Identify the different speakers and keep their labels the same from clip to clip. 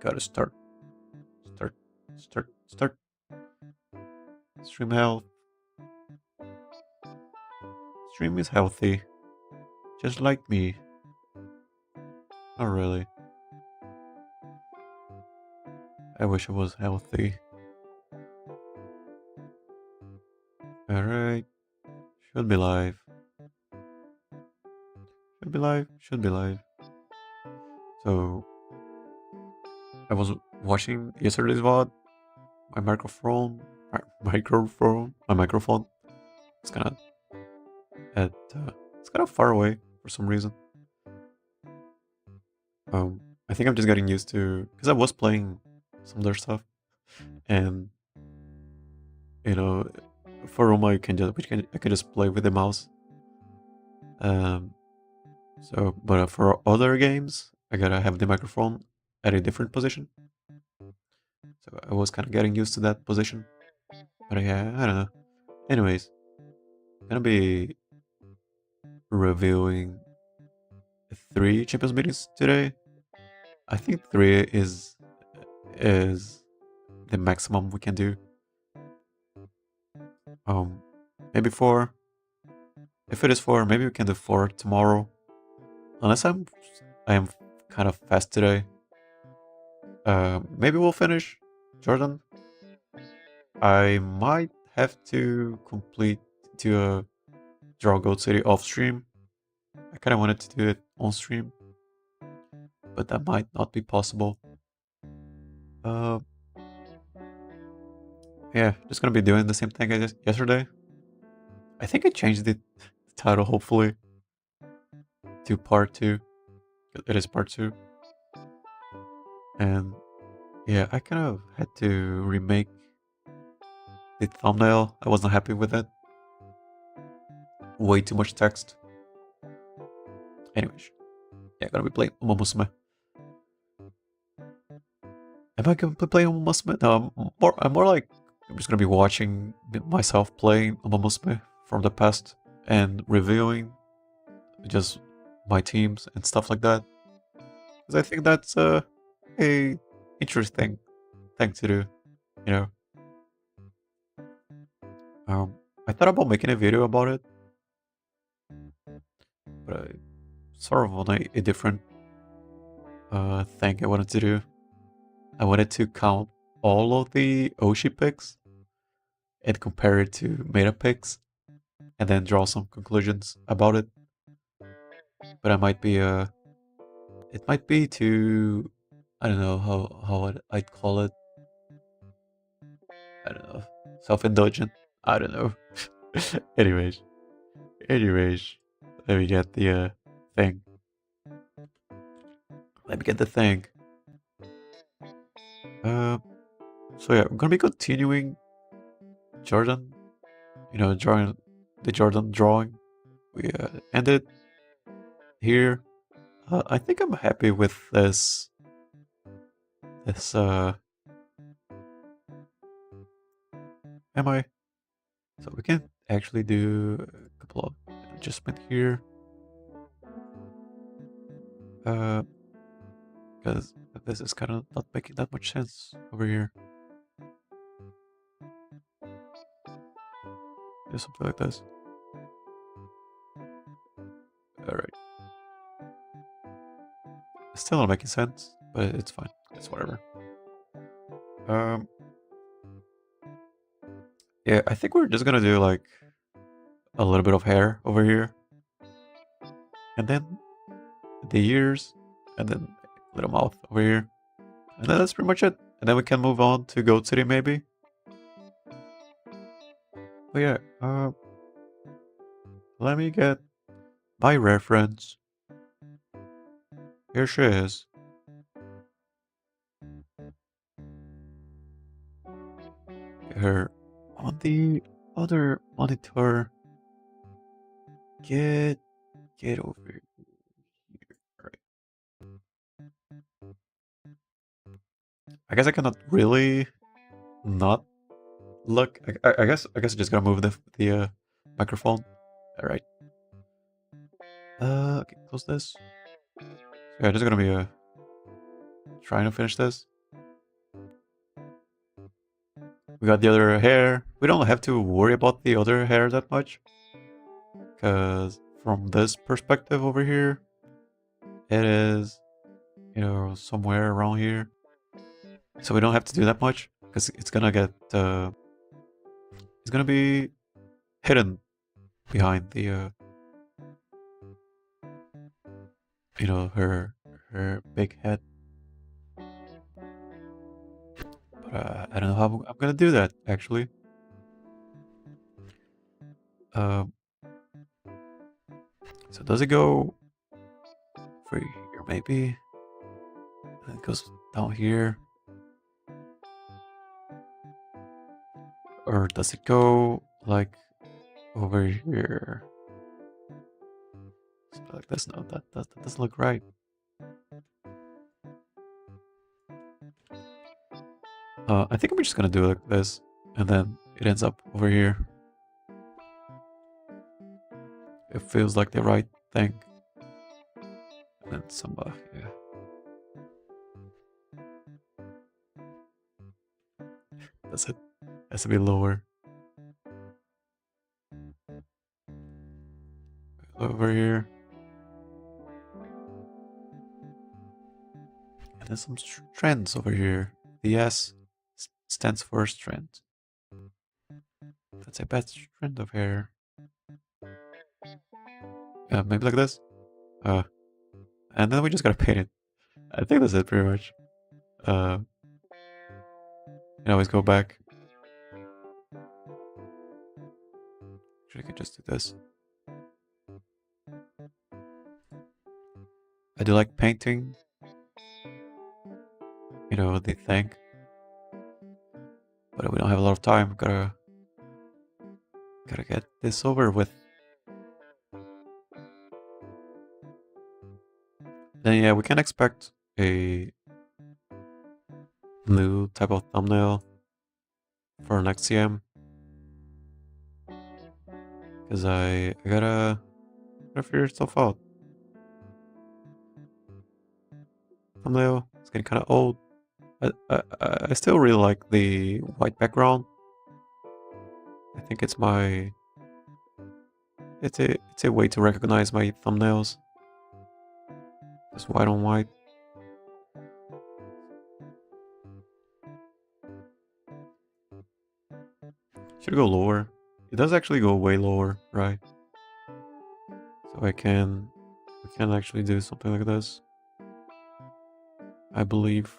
Speaker 1: Gotta start. Start. Stream health. Stream is healthy. Just like me. Not really. I wish I was healthy. Alright. Should be live. Should be live. So, I was watching yesterday's VOD. My microphone. It's kind of it's kind of far away for some reason. I think I'm just getting used to, because I was playing some other stuff, and you know, for Roma I can just play with the mouse. But for other games, I gotta have the microphone at a different position. So I was kind of getting used to that position. But yeah, I don't know. Anyways, gonna be reviewing 3 Champions meetings today. I think 3 is the maximum we can do. Maybe 4. If it is 4, maybe we can do 4 tomorrow. Unless I am kind of fast today. Maybe we'll finish Jordan. I might have to complete draw Goat City off stream. I kind of wanted to do it on stream, but that might not be possible. Yeah, just gonna be doing the same thing I did yesterday. I think I changed the title, hopefully, to part 2. It is part 2. And yeah, I kind of had to remake the thumbnail. I wasn't happy with it. Way too much text. Anyways, yeah, gonna be playing Umamusume. Am I gonna be playing Umamusume? No, I'm more like, I'm just gonna be watching myself playing Umamusume from the past and reviewing just my teams and stuff like that. Because I think that's a interesting thing to do, you know. I thought about making a video about it, but I sort of on a different thing I wanted to do. I wanted to count all of the oshi picks and compare it to meta picks, and then draw some conclusions about it. But I might be it might be too, I don't know how I'd call it. I don't know, self-indulgent. I don't know. anyways, let me get the thing. Let me get the thing. So yeah, I'm gonna be continuing Jordan. You know, drawing the Jordan drawing. We ended here. I think I'm happy with this. Am I? So we can actually do a couple of adjustment here. Because this is kind of not making that much sense over here. Do something like this. Alright. It's still not making sense, but it's fine. It's whatever. Yeah, I think we're just gonna do like a little bit of hair over here. And then the ears, and then little mouth over here. And then that's pretty much it. And then we can move on to Goat City maybe. But yeah, let me get my reference. Here she is. Get her on the other monitor. Get over here. Right. I guess I cannot really not look. I guess I just gotta move the microphone. All right. Okay, close this. So yeah, just gonna be trying to finish this. We got the other hair. We don't have to worry about the other hair that much. Because from this perspective over here, it is, you know, somewhere around here. So we don't have to do that much. Because it's gonna get, it's gonna be hidden behind the, you know, her big head. But I don't know how I'm gonna do that, actually. So does it go for here, maybe? And it goes down here. Or does it go, like, over here? Something like this? No, that doesn't look right. I think I'm just gonna do it like this, and then it ends up over here. It feels like the right thing. And then some, yeah. That's it. Has to be lower. Over here. And then some strands over here. The S stands for strand. That's a bad strand of hair. Maybe like this. And then we just gotta paint it. I think that's it pretty much. You can always go back. Actually, I can just do this. I do like painting, you know, the thing. But we don't have a lot of time. Gotta get this over with. Then yeah, we can expect a new type of thumbnail for next CM. Because I gotta figure stuff out. Thumbnail, it's getting kind of old. I still really like the white background. I think it's my... It's a way to recognize my thumbnails. Just white on white. Should go lower. It does actually go way lower, right? So we can actually do something like this. I believe.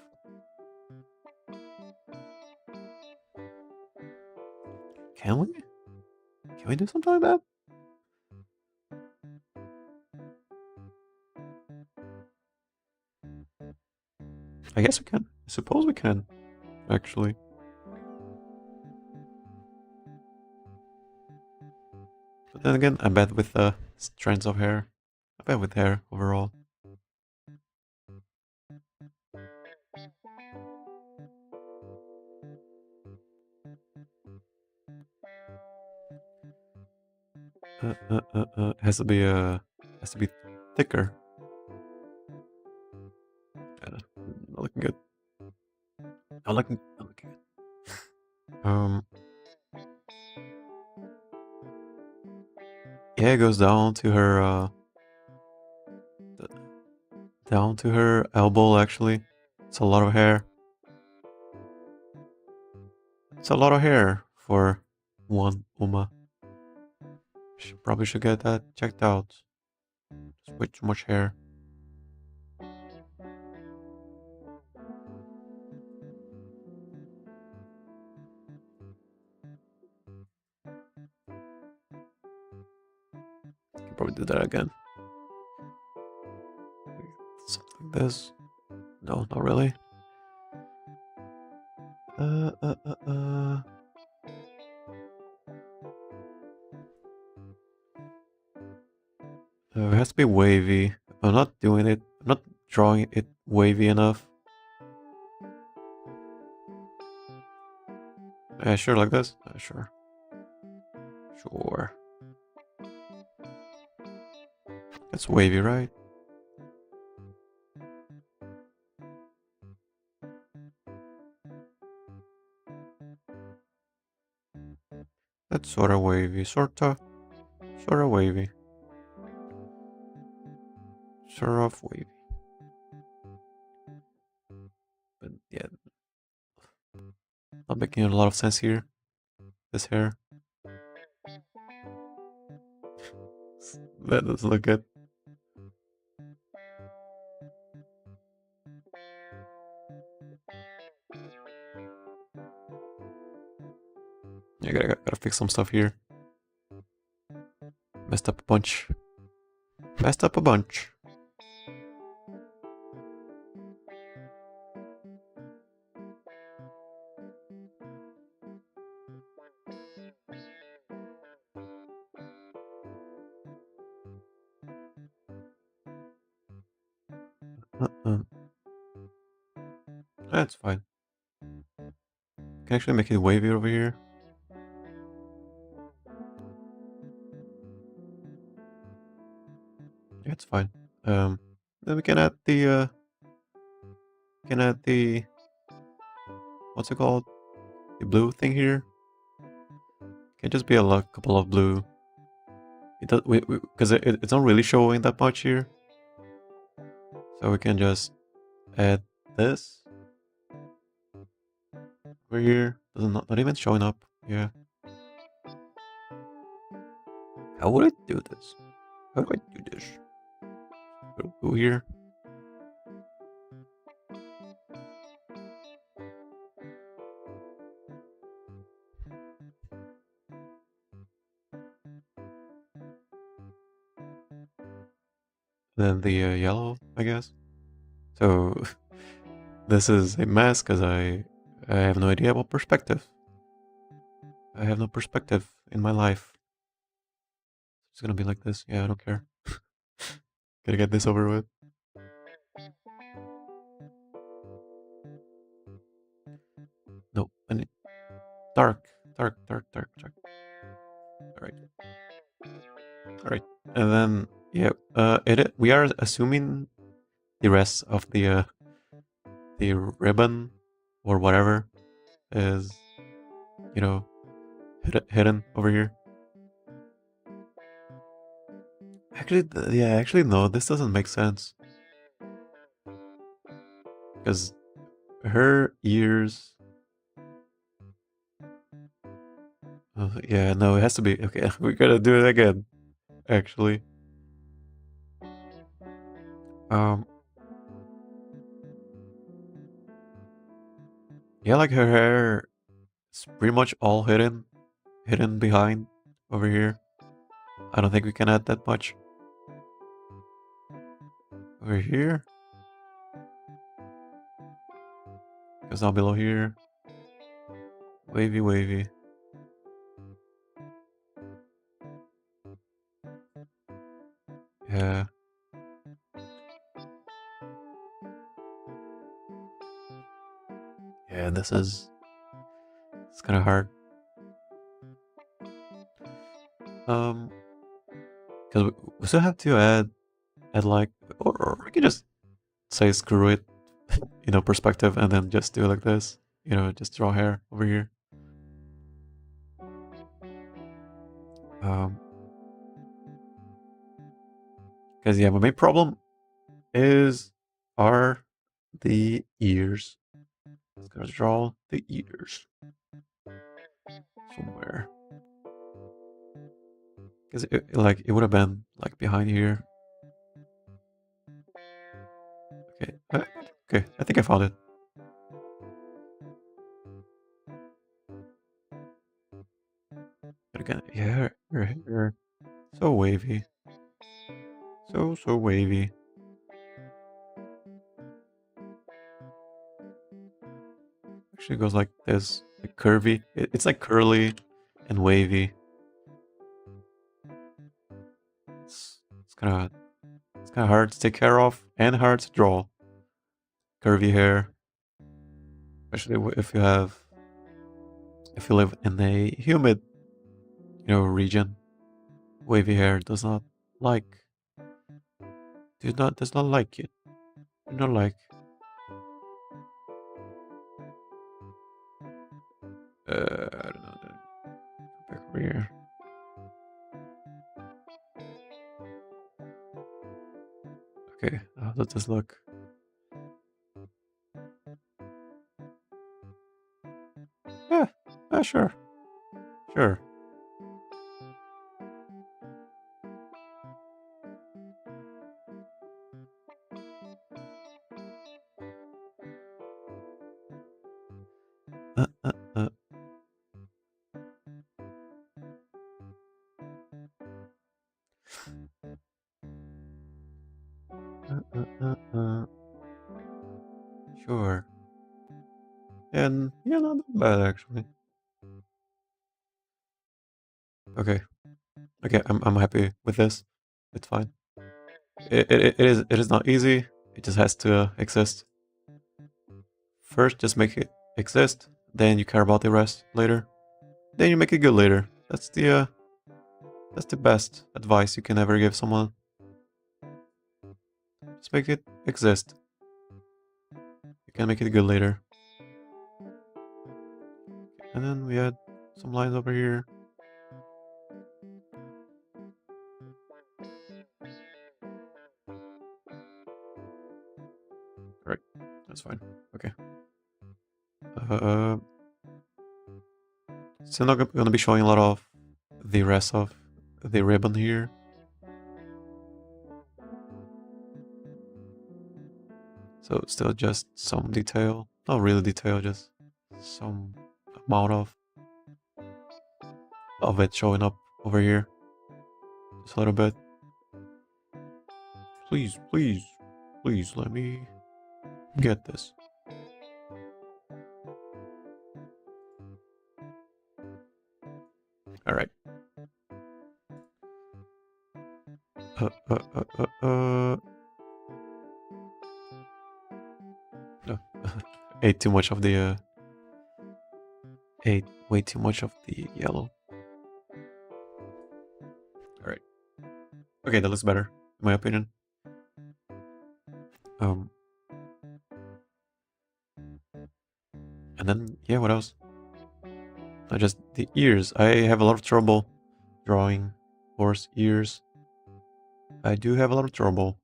Speaker 1: Can we? Can we do something like that? I guess we can. I suppose we can, actually. But then again, I'm bad with strands of hair. I'm bad with hair overall. It has to be thicker. Not looking good. Not looking good. Yeah, it goes down to her elbow. Actually, it's a lot of hair. It's a lot of hair for one Uma. Probably should get that checked out. It's way too much hair. Can probably do that again. Something like this. No, not really. It has to be wavy. I'm not doing it. I'm not drawing it wavy enough. Yeah, sure, like this? Sure. Sure. That's wavy, right? That's sorta wavy, sorta wavy. Sort of wavy. But yeah, not making a lot of sense here. This hair. That doesn't look good. Yeah, gotta fix some stuff here. Messed up a bunch. Messed up a bunch. Uh-uh. That's fine. Can actually make it wavy over here. Yeah, it's fine. Then we can add the what's it called? The blue thing here. Can just be a couple of blue. It does because it's not really showing that much here. So we can just add this over here. Doesn't not even showing up. Yeah. How would I do this? How do I do this? Go here. Then the yellow, I guess. So this is a mess because I have no idea about perspective. I have no perspective in my life. It's gonna be like this. Yeah, I don't care. Gotta get this over with. No, I need dark. Alright. Alright. And then yeah, we are assuming the rest of the ribbon or whatever is, you know, hidden over here. Actually, yeah, actually no, this doesn't make sense. Because her ears. Yeah, no, it has to be. Okay, we gotta do it again. Actually, um, yeah, like her hair is pretty much all hidden behind over here. I don't think we can add that much over here. Goes down below here. Wavy, wavy. Yeah. Yeah, it's kind of hard. Because we still have to add like, or we can just say screw it, perspective, and then just do it like this. Just draw hair over here. Um, because yeah, my main problem are the ears. Let's go draw the ears somewhere. Because it would have been like behind here. Okay, okay, I think I found it. But again, yeah, her hair, so wavy, so wavy. Actually, it goes like this, like curvy. It's like curly and wavy. It's kind of hard to take care of and hard to draw. Curvy hair, especially if you live in a humid, region. Wavy hair does not like. Does not like it. Do not like. I don't know. Back over over here. Okay, how does this look? Yeah, sure. Sure. Uh, uh, uh. Sure. And yeah, not that bad actually. Okay. Okay, I'm happy with this. It's fine. It is not easy. It just has to exist. First, just make it exist. Then you care about the rest later. Then you make it good later. That's the best advice you can ever give someone. Just make it exist. You can make it good later. And then we add some lines over here. Right, that's fine. Okay. Still not gonna be showing a lot of the rest of the ribbon here. So still just some detail. Not really detail, just some amount of it showing up over here. Just a little bit. Please, please, please let me get this. Alright. No. Ate too much of the ate way too much of the yellow. Alright. Okay, that looks better, in my opinion. And then yeah, what else? Just the ears. I have a lot of trouble drawing horse ears. I do have a lot of trouble.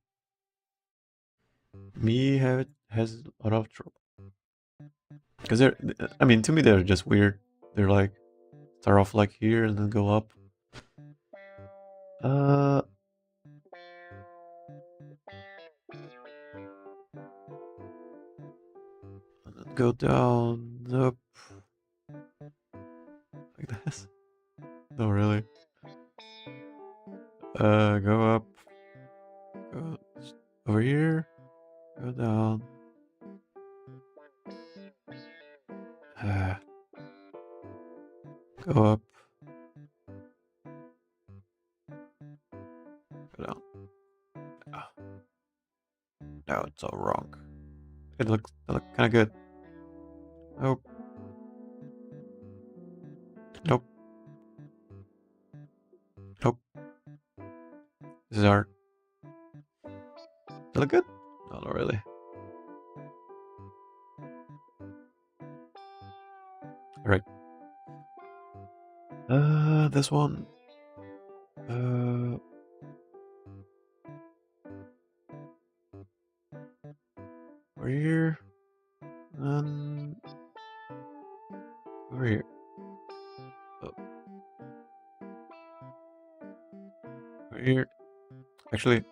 Speaker 1: Has a lot of trouble. Because I mean, to me, they're just weird. They're like, start off like here and then go up. And then go down, up. Like this. No, really. Go up. Go over here. Go down. Go up. Go down. Ah. No, it's all wrong. It looks kind of good. Nope. Nope. Nope. This is art. Does it look good? No, not really. Alright. This one. Over here. And over here. Oh. Over here. Actually,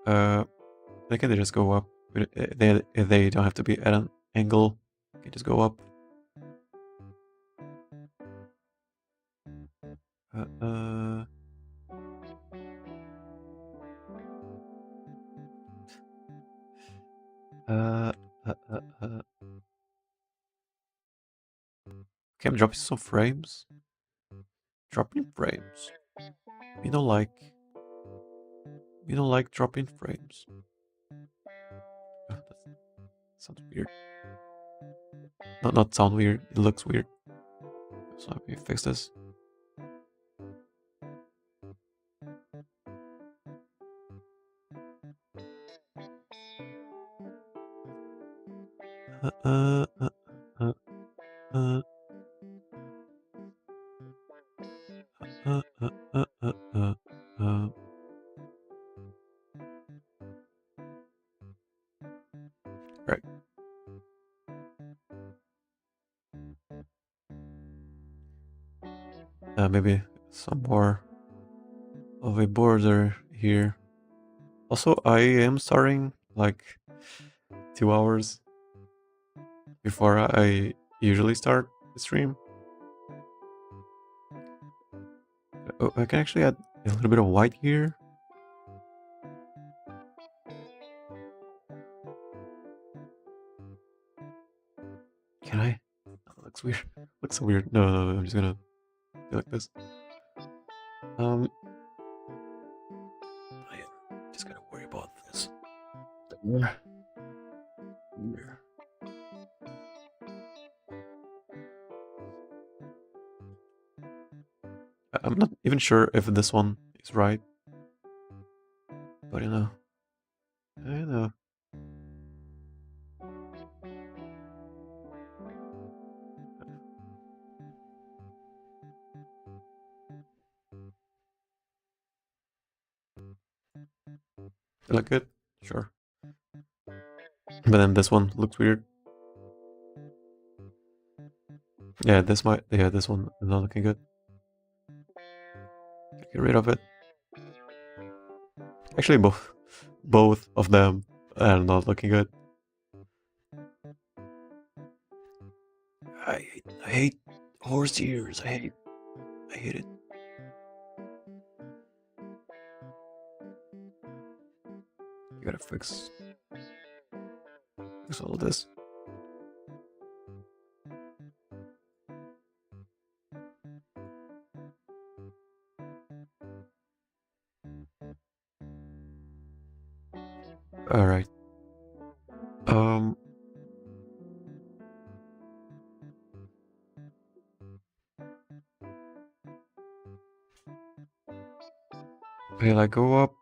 Speaker 1: they can just go up. They don't have to be at an angle. They can just go up. Okay, I'm dropping some frames. Dropping frames. We don't like dropping frames. Oh, that sounds weird. Not sound weird. It looks weird. So let me fix this. Maybe some more of a border here. Also, I am starting like 2 hours before I usually start the stream. Oh, I can actually add a little bit of white here. Can I? Oh, looks weird. Looks so weird. No, no, no, I'm just gonna do like this. I just gotta worry about this. There. Here. I'm not even sure if this one is right, but you know, I know. You like it? Sure. But then this one looks weird. Yeah, this one is not looking good. Get rid of it. Actually, both of them are not looking good. I hate horse ears. I hate it. You gotta fix all of this. All right. Will I go up?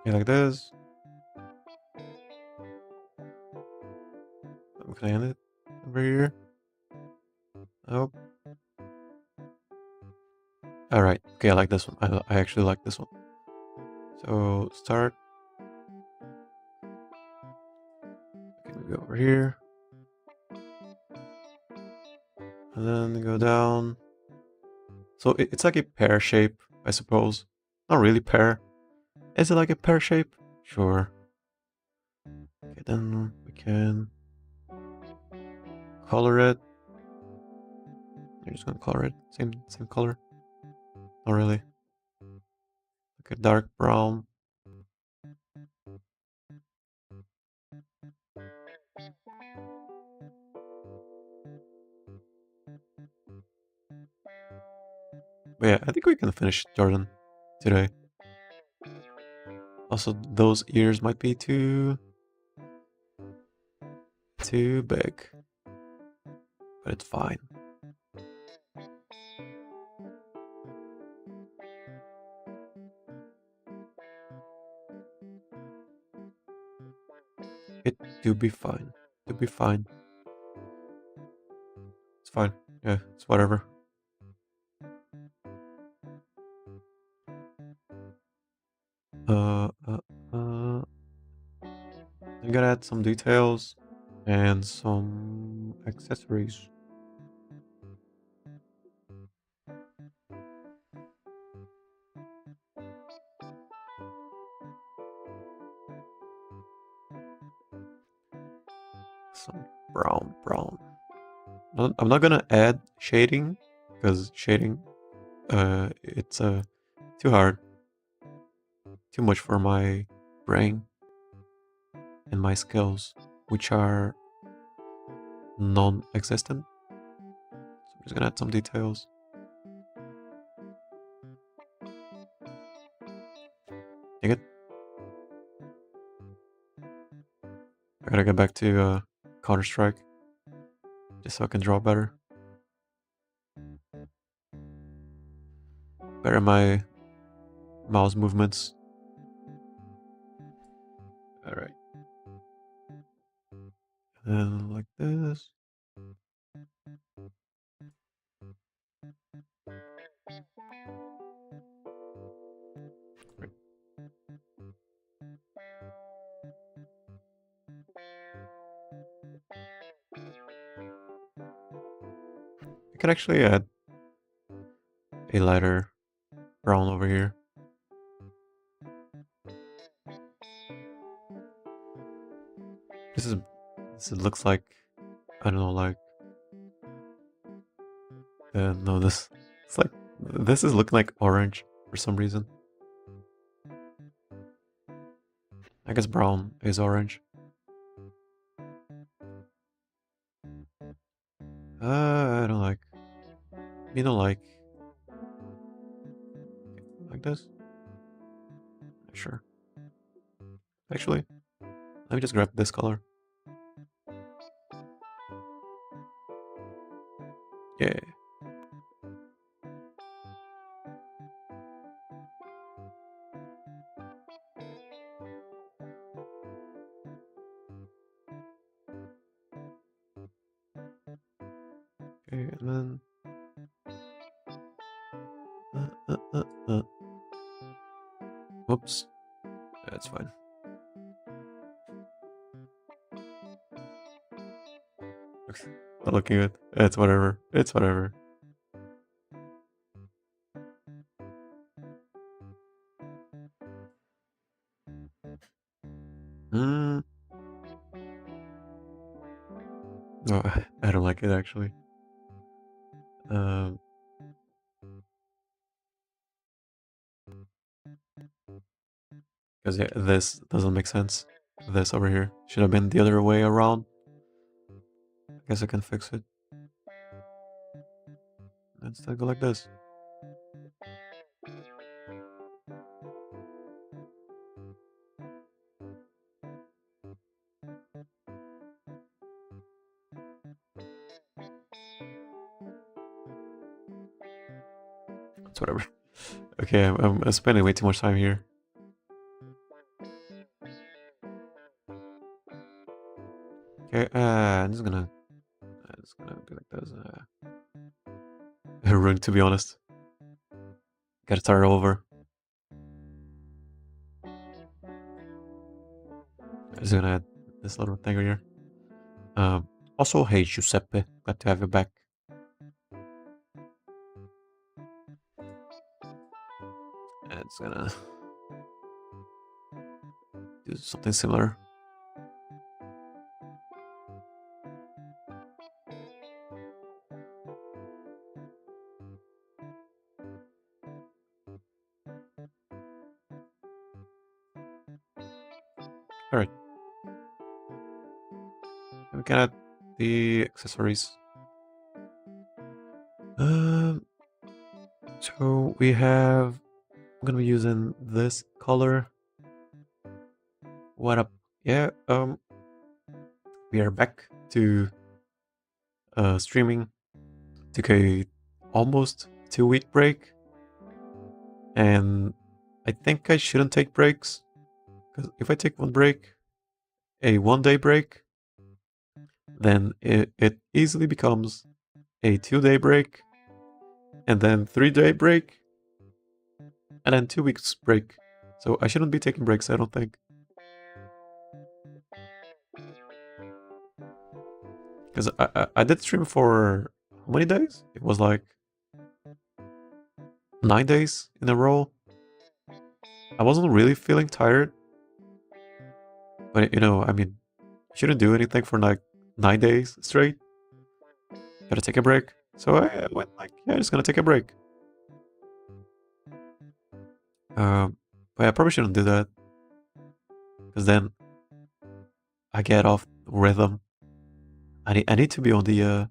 Speaker 1: Yeah, like this. Can I end it over here? Oh. All right. Okay, I like this one. I actually like this one. So start. Okay, maybe over here. And then go down. So it's like a pear shape, I suppose. Not really pear. Is it like a pear shape? Sure. Okay, then we can color it. I'm just gonna color it. Same color. Not really. Like a dark brown. But yeah, I think we can finish Jordan today. Also, those ears might be too big. But it's fine. It do be fine. To be fine. It's fine. Yeah, it's whatever. I'm gonna add some details and some accessories. Some brown. I'm not gonna add shading because shading, it's too hard, too much for my brain and my skills, which are non-existent. So I'm just gonna add some details. Dang it. I gotta get back to Counter-Strike just so I can draw better. Better my mouse movements. Alright. And then like this. Right. can actually add a lighter brown over here. This looks like, I don't know, like no, it's like, this is looking like orange for some reason. I guess brown is orange. I don't like. You don't like this? Sure. Actually, let me just grab this color. Yeah. Okay, and then whoops, that's fine. Not looking good. It's whatever. It's whatever. No, I don't like it actually. Because yeah, this doesn't make sense. This over here should have been the other way around. I guess I can fix it. Instead, go like this. It's whatever. Okay, I'm spending way too much time here. Okay, I'm just gonna do like this. Ruined, to be honest. Gotta start over. I'm just gonna add this little thing here. Also, hey Giuseppe, glad to have you back. And it's gonna do something similar. Alright. We can add the accessories. So we have, I'm gonna be using this color. What up? Yeah, we are back to streaming. Took a almost 2-week break, and I think I shouldn't take breaks, because if I take one break, a 1-day break, then it easily becomes a 2-day break, and then 3-day break, and then 2 weeks break. So I shouldn't be taking breaks, I don't think. Because I did stream for how many days? It was like 9 days in a row. I wasn't really feeling tired, but you know, I mean, you shouldn't do anything for like 9 days straight. Gotta take a break. So I went like, yeah, just gonna take a break. But I probably shouldn't do that, because then I get off rhythm. I need to be on the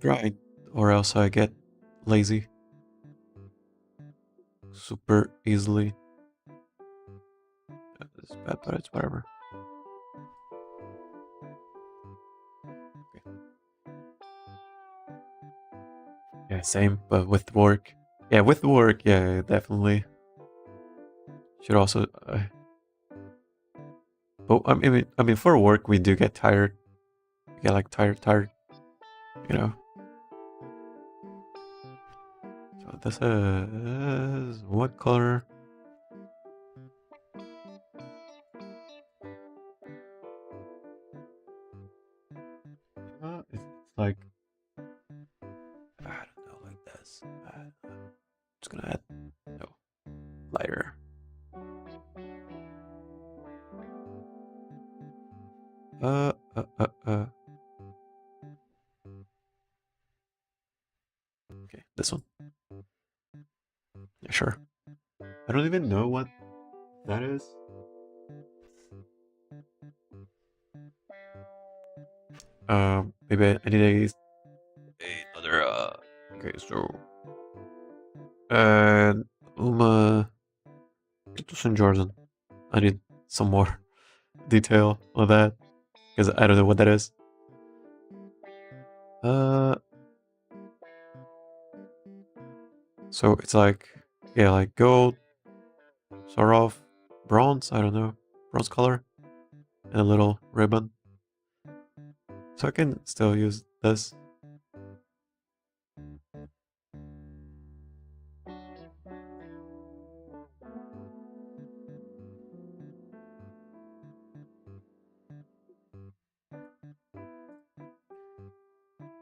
Speaker 1: grind, or else I get lazy super easily. It's bad, but it's whatever. Okay. Yeah, same, but with work. Yeah, with work, yeah, definitely. Should also. But I mean, for work we do get tired. We get like tired. You know. So this is what color? It's like that. No, lighter. Okay, this one. Yeah, sure. I don't even know what that is. Maybe I need another. Okay, so St. Jordan. I need some more detail on that because I don't know what that is. So it's like, yeah, like gold, sort of bronze. I don't know, bronze color, and a little ribbon. So I can still use this.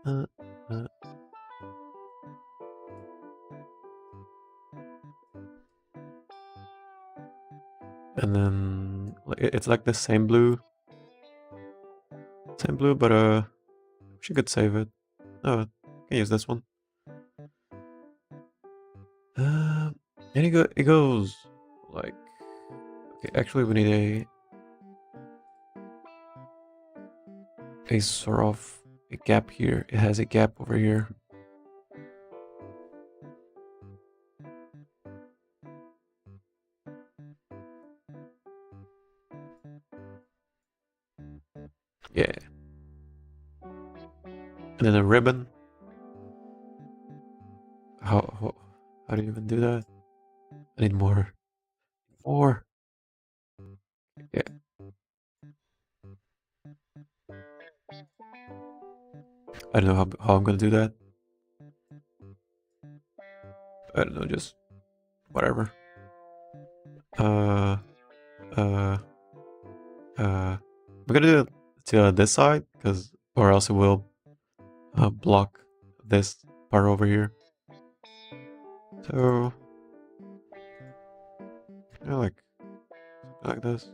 Speaker 1: Uh, uh. And then it's like the same blue, but she could save it. No, I can use this one. And it goes like, okay, actually we need a sort of a gap here. It has a gap over here. Yeah. And then a ribbon. How do you even do that? I need more. More. Yeah. I don't know how I'm gonna do that. I don't know, just whatever. We're gonna do it to this side, or else it will block this part over here. So, yeah, like this.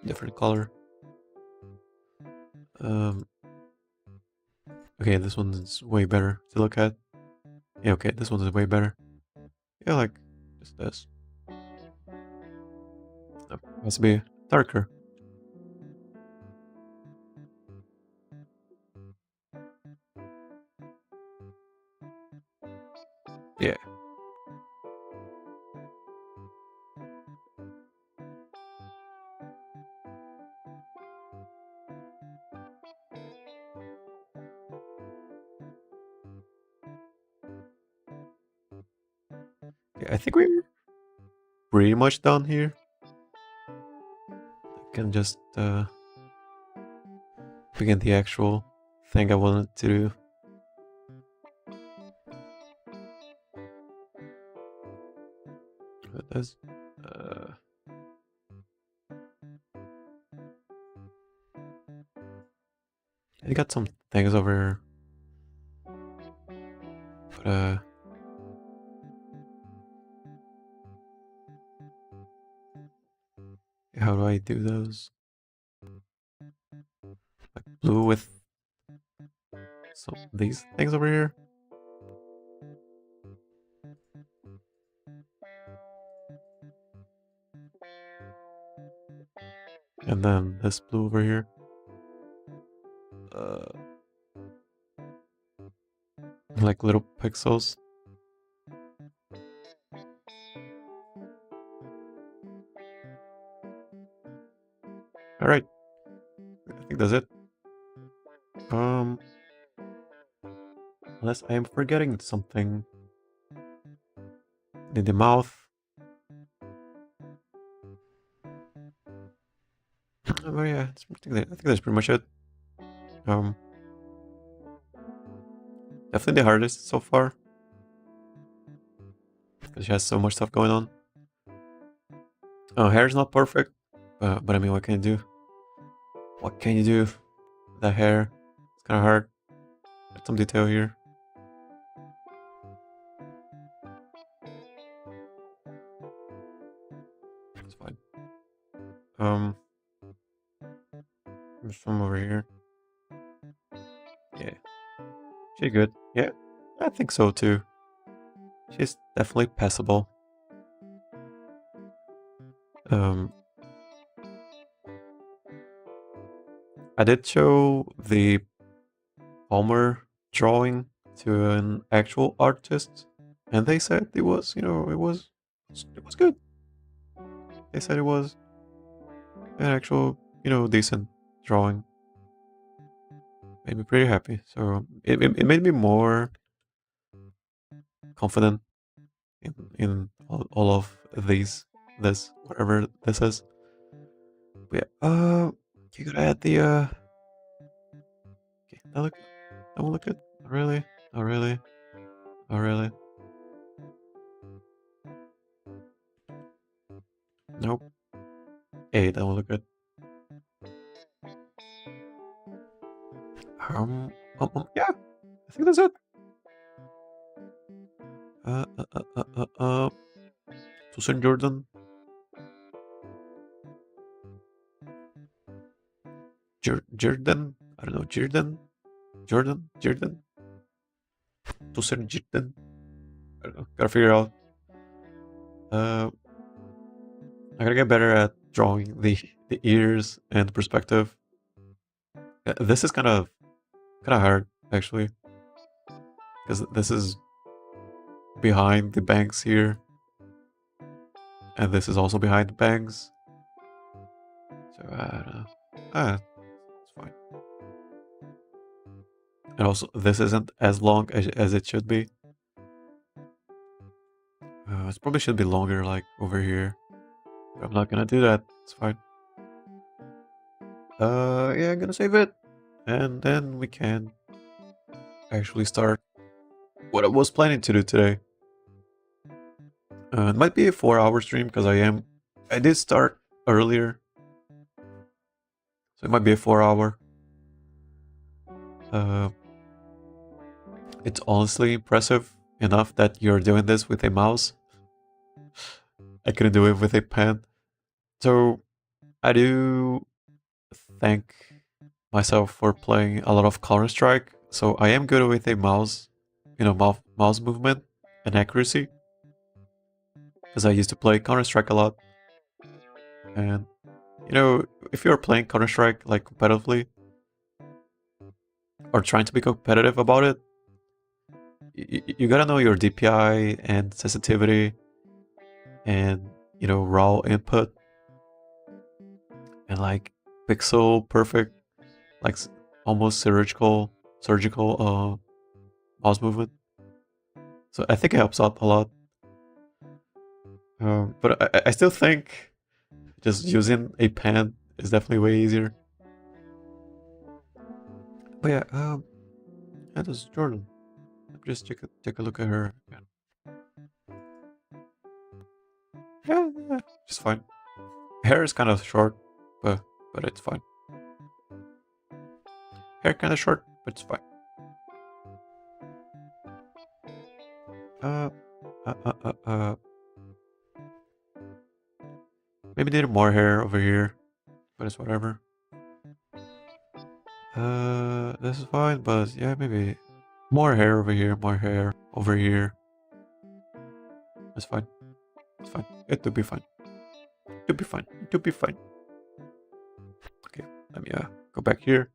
Speaker 1: Different color. Okay, this one's way better to look at. Yeah, okay, this one's way better. Yeah, like just this. No, it has to be darker. Yeah. Yeah, I think we're pretty much done here. I can just begin the actual thing I wanted to do. What does? I got some things over here. But how do I do those? Like blue with some these things over here. And then this blue over here. Like little pixels. Alright. I think that's it. Unless I am forgetting something. In the mouth. Oh yeah, I think that's pretty much it. Definitely the hardest so far. Because she has so much stuff going on. Oh, hair's not perfect. But I mean, what can you do? What can you do? The hair. It's kind of hard. some detail here. It's fine. There's some over here. Yeah. She's good. Yeah, I think so too. She's definitely passable. I did show the Palmer drawing to an actual artist, and they said it was, it was good. They said it was an actual, decent drawing. Made me pretty happy. So it made me more confident in all of this whatever this is. But yeah, you gotta add the okay, that will look good. Not really. Not really. Not really. Nope. Hey, that will look good. Yeah, I think that's it. To St. Jordan. Jordan? I don't know, Jordan? Jordan? To St. Jordan? I don't know, gotta figure out. I gotta get better at drawing the ears and perspective. This is kind of hard, actually. Because this is behind the bangs here. And this is also behind the bangs. So, I don't know. It's fine. And also, this isn't as long as it should be. It probably should be longer, like, over here. But I'm not gonna do that. It's fine. Yeah, I'm gonna save it. And then we can actually start what I was planning to do today. It might be a 4-hour stream because I did start earlier. So it might be a 4-hour. It's honestly impressive enough that you're doing this with a mouse. I couldn't do it with a pen. So I do thank myself for playing a lot of Counter-Strike. So I am good with a mouse, mouse movement and accuracy. Because I used to play Counter-Strike a lot. And, if you're playing Counter-Strike, like, competitively, or trying to be competitive about it, you gotta know your DPI and sensitivity and, raw input and, like, pixel perfect, like, almost surgical mouse movement. So I think it helps out a lot. But I still think just using a pen is definitely way easier. But yeah, that is Jordan. Just take a look at her again. Yeah, just fine. Hair is kind of short, but it's fine. Hair kind of short, but it's fine. Maybe need more hair over here, but it's whatever. This is fine, but yeah, maybe more hair over here, more hair over here. It's fine. It's fine. It'll be fine. It'll be fine. It'll be fine. Okay, let me go back here.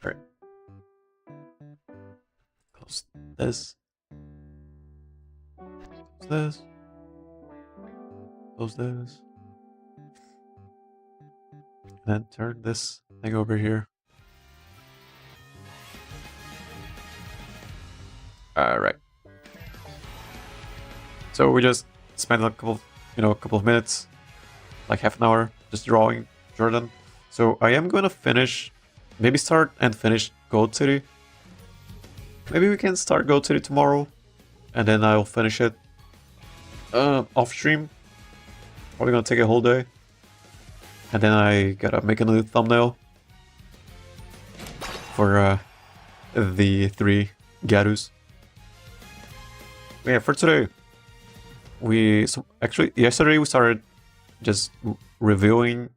Speaker 1: Alright. Close this. Close this. Close this. And then turn this thing over here. Alright. So we just spent a couple of minutes, like half an hour, just drawing Jordan. So I am gonna finish, maybe start and finish Gold City. Maybe we can start Gold City tomorrow, and then I'll finish it off stream. Probably gonna take a whole day, and then I gotta make a new thumbnail for the 3 Garus. Yeah, for today, actually yesterday we started just reviewing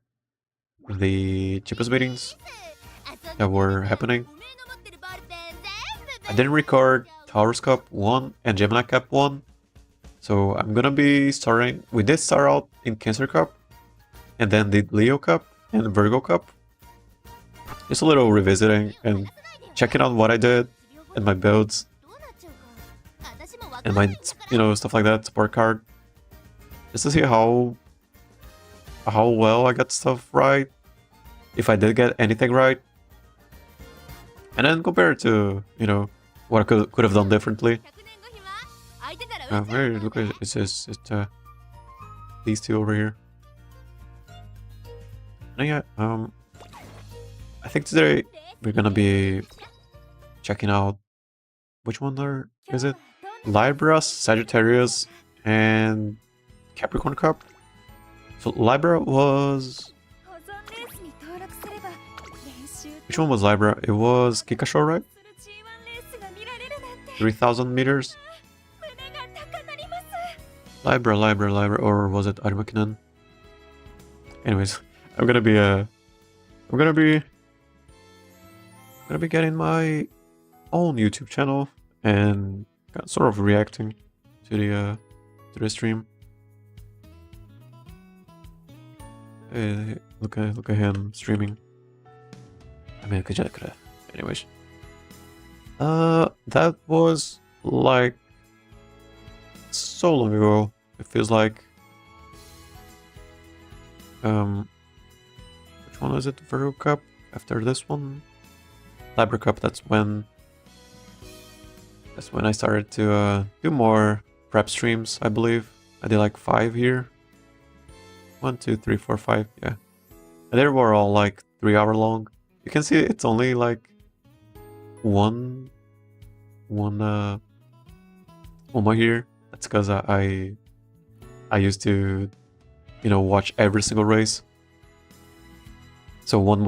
Speaker 1: the cheapest meetings that were happening. I didn't record Taurus Cup 1 and Gemini Cup 1, so I'm gonna be starting. We did start out in Cancer Cup, and then did Leo Cup and Virgo Cup. Just a little revisiting and checking out what I did and my builds and my, stuff like that, support card, just to see how well I got stuff right, if I did get anything right, and then compare it to what I could have done differently. Look at it's these 2 over here. And yeah, I think today we're gonna be checking out which one is it? Libra, Sagittarius, and Capricorn Cup. So Libra was... Which one was Libra? It was Kikasho, right? 3,000 meters. Libra, or was it Arimakinen? Anyways, I'm gonna be getting my own YouTube channel and sort of reacting to the stream. Look at him streaming. I mean, anyways, that was like so long ago. It feels like. Which one is it? Virgo Cup after this one. Libra Cup. That's when I started to do more prep streams. I believe I did like 5 here. 1, 2, 3, 4, 5. Yeah, and they were all like 3 hour long. You can see it's only like one more here. That's because I used to watch every single race. So one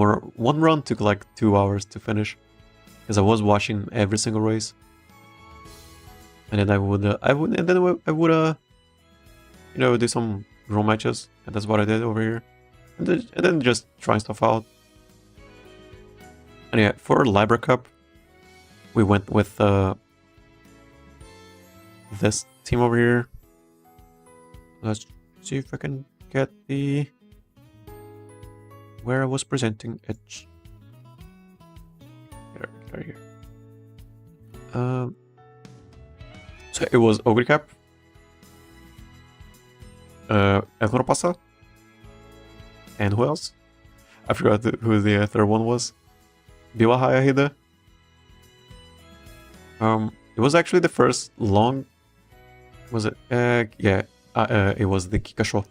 Speaker 1: run took like 2 hours to finish because I was watching every single race. And then I would do some draw matches, and that's what I did over here, and then just trying stuff out. And yeah, for Libra Cup, we went with this team over here. Let's see if I can get where I was presenting it. Right here. So it was Ogre Cap, El Pasa, and who else? I forgot who the third one was. Biwa Hayahida. It was actually the first long. Was it? Yeah. It was the Kikasho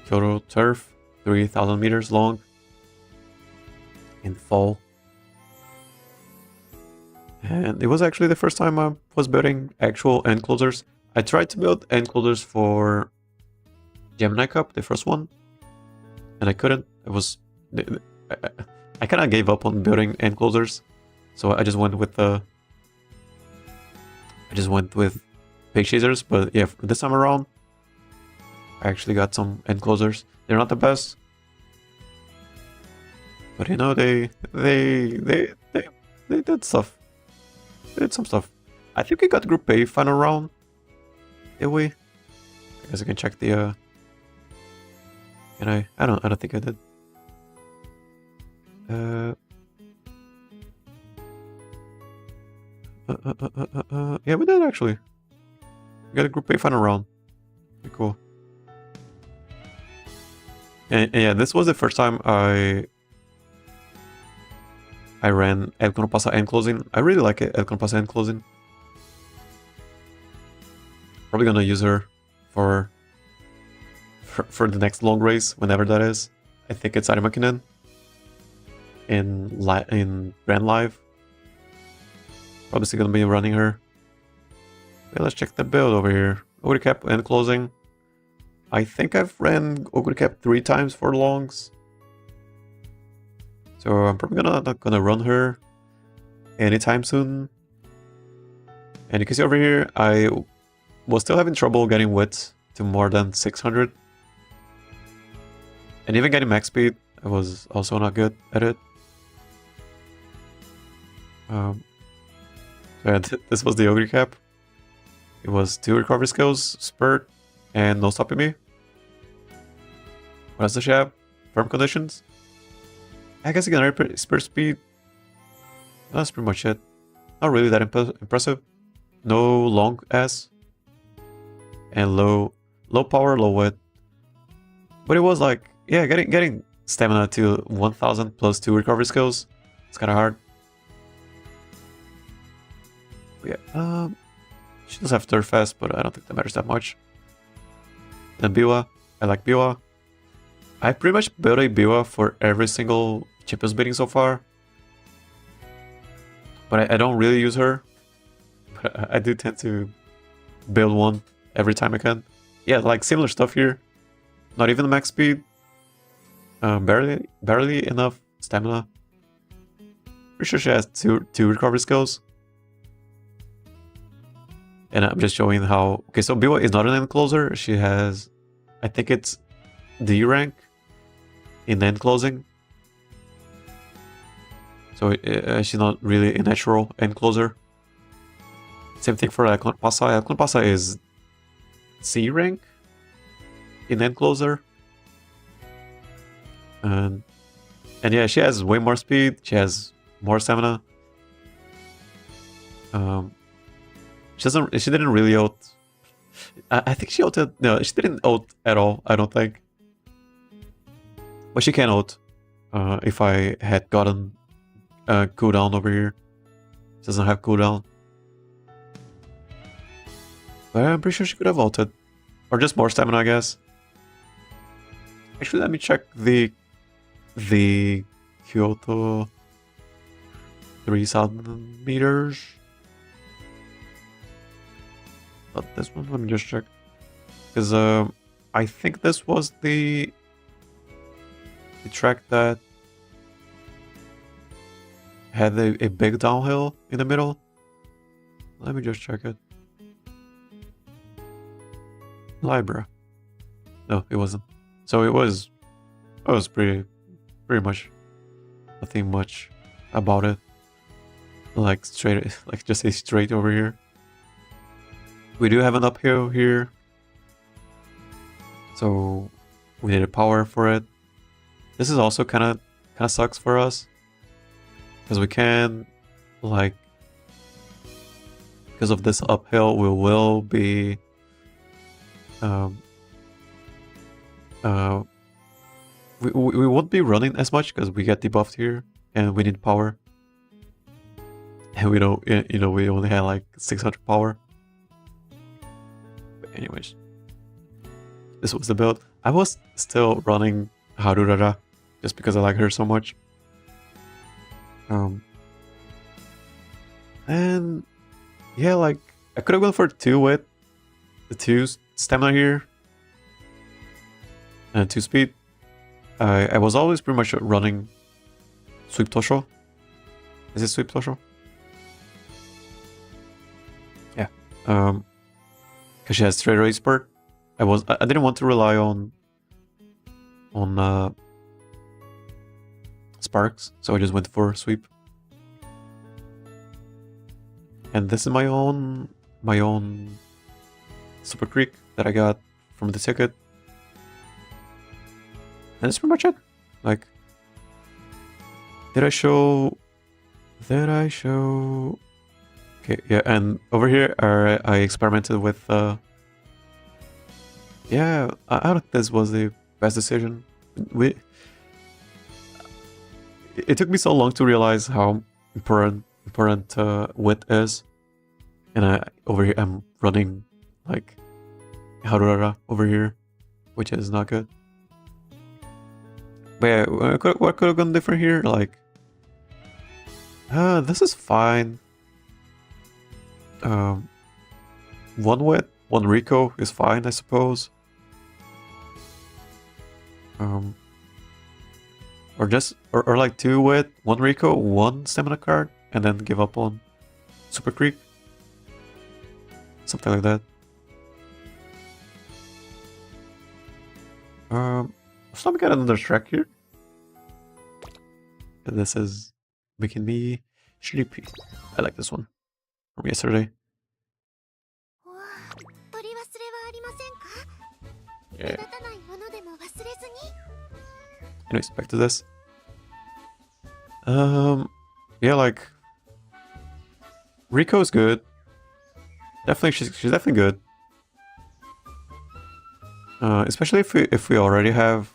Speaker 1: Kyoto Turf, 3,000 meters long in fall. And it was actually the first time I was building actual end closers. I tried to build end closers for Gemini Cup, the first one, and I couldn't. I kind of gave up on building end closers, so I just went with page chasers. But yeah, this time around, I actually got some end closers. They're not the best, but they did stuff. They did some stuff. I think we got Group A final round. Did we? I guess I can check the. Can I? I don't think I did. Yeah, we did actually. We got a Group A final round. Pretty cool. And yeah, this was the first time I ran El Pasa end closing. I really like it, El Pasa end closing. Probably gonna use her for the next long race, whenever that is. I think it's Arimakinen in Grand Live. Probably still gonna be running her. Okay, let's check the build over here. Ogre Cap end closing. I think I've ran Ogre Cap 3 times for longs. So I'm probably not gonna run her anytime soon. And you can see over here, I was still having trouble getting wit to more than 600. And even getting max speed, I was also not good at it. So yeah, this was the Ogre cap. It was 2 recovery skills, spurt, and no stopping me. What else does she have? Firm conditions? I guess again, spurt speed. That's pretty much it. Not really that impressive. No long S. And low power, low wit. But it was like, yeah, getting stamina to 1000 plus 2 recovery skills. It's kind of hard. But yeah, she does have Turf Fast, but I don't think that matters that much. Then Biwa. I like Biwa. I pretty much built a Biwa for every single Champions meeting so far. But I don't really use her. But I do tend to build one every time I can. Yeah, like similar stuff here. Not even the max speed. Barely enough stamina. Pretty sure she has two recovery skills. And I'm just showing how... Okay, so Biwa is not an end closer. She has... I think it's D rank in end closing. So she's not really a natural end closer. Same thing for Eklund Pasa. Eklund Pasa is C rank in end closer. And yeah, she has way more speed. She has more stamina. She didn't really ult. I think she ulted. No, she didn't ult at all. I don't think. But she can ult. If I had gotten cooldown over here. She doesn't have cooldown. But I'm pretty sure she could have ulted. Or just more stamina, I guess. Actually, let me check the Kyoto 3000 meters. Not this one, let me just check. Because I think this was the track that had a big downhill in the middle. Let me just check it. Libra. No, it wasn't. So it was pretty much nothing much about it. Like straight, like just a straight over here. We do have an uphill here, so we need a power for it. This is also kind of sucks for us because we can, like, because of this uphill, we will be we won't be running as much because we get debuffed here and we need power, and we don't, we only have like 600 power. Anyways, this was the build. I was still running Harurara just because I like her so much. And yeah, like I could have gone for 2 with the 2 stamina here and 2 speed. I was always pretty much running Sweep Tosho. Is it Sweep Tosho? Yeah. Because she has straight away spurt. I didn't want to rely on sparks, so I just went for sweep. And this is my own super creek that I got from the ticket. And that's pretty much it. Like, did I show? Okay, yeah, and over here I experimented with yeah, I don't think this was the best decision. It took me so long to realize how important wit is, and over here I'm running like Harurara over here, which is not good. But yeah, what could have gone different here? Like, this is fine. 1 wit, 1 Rico is fine, I suppose. Or like 2 wit, 1 Rico, 1 stamina card. and then give up on Super Creek. Something like that. Let's not get another track here. This is making me sleepy. I like this one from yesterday. Yeah. Anyways, back to this. Yeah, like Rico's good. Definitely, she's definitely good. Especially if we already have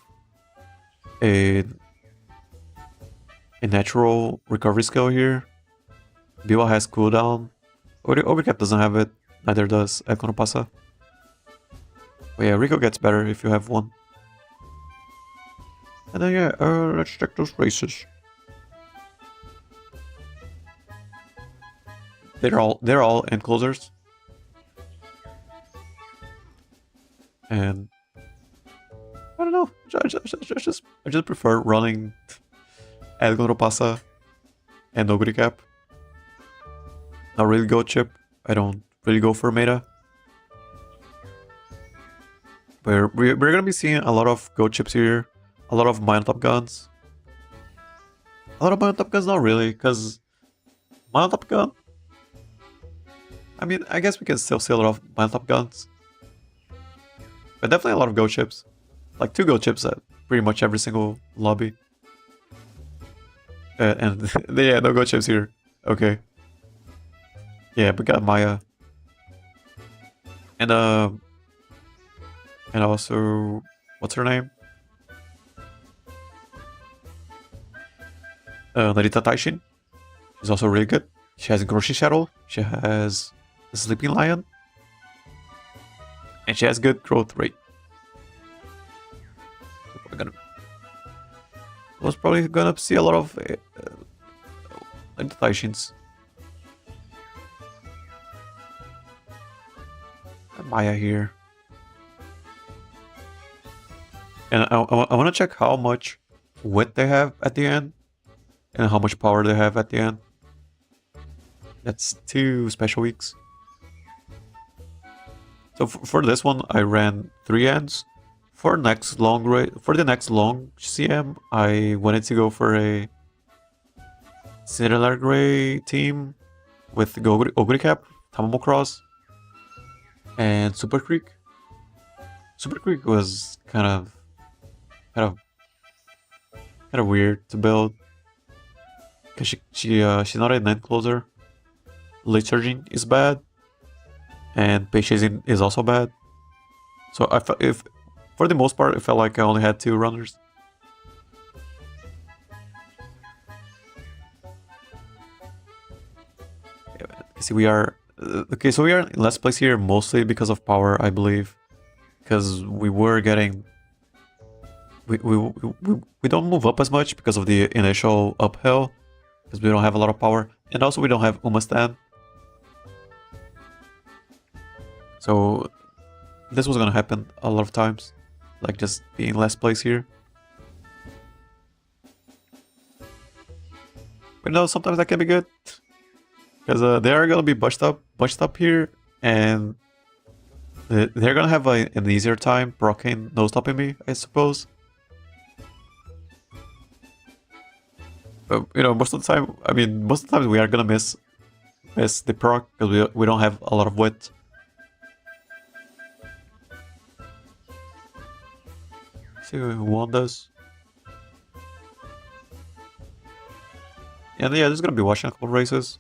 Speaker 1: a natural recovery skill here. Biwa has cooldown. Overcap doesn't have it. Neither does El Pasa. But yeah, Rico gets better if you have one. And then yeah, let's check those races. They're all end closers. And I don't know. I just prefer running El Pasa and Ogre Cap. Not really go chip. I don't really go for meta. But we're gonna be seeing a lot of go chips here. A lot of Mine Top Guns. A lot of Mine Top Guns, not really, because Mine Top Gun. I mean, I guess we can still see a lot of Mine Top Guns. But definitely a lot of go chips. Like 2 go chips at pretty much every single lobby. And yeah, no go chips here. Okay. Yeah, we got Maya. And also, what's her name? Narita Taishin. She's also really good. She has Groshi Shadow. She has the Sleeping Lion. And she has good growth rate. Was probably gonna see a lot of Narita Taishins. Maya here. And I want to check how much width they have at the end and how much power they have at the end. That's 2 special weeks. So for this one, I ran 3 ends. For the next long CM, I wanted to go for a Cinderella Gray team with Ogre Cap, Tamamo Cross, and Super Creek. Super Creek was kind of weird to build because she's not an end closer. Late Surging is bad, and Page Chasing is also bad. So for the most part, it felt like I only had 2 runners. Yeah, see, we are okay. So we are in last place here mostly because of power, I believe, because we were getting. We don't move up as much because of the initial uphill, because we don't have a lot of power, and also we don't have Umastan. So this was gonna happen a lot of times, like just being last place here. But no, sometimes that can be good, because they are gonna be bunched up here, and they're gonna have an easier time proccing no stopping me, I suppose. But you know, most of the time we are gonna miss the proc because we don't have a lot of width. See who won this. And yeah, there's gonna be watching a couple races.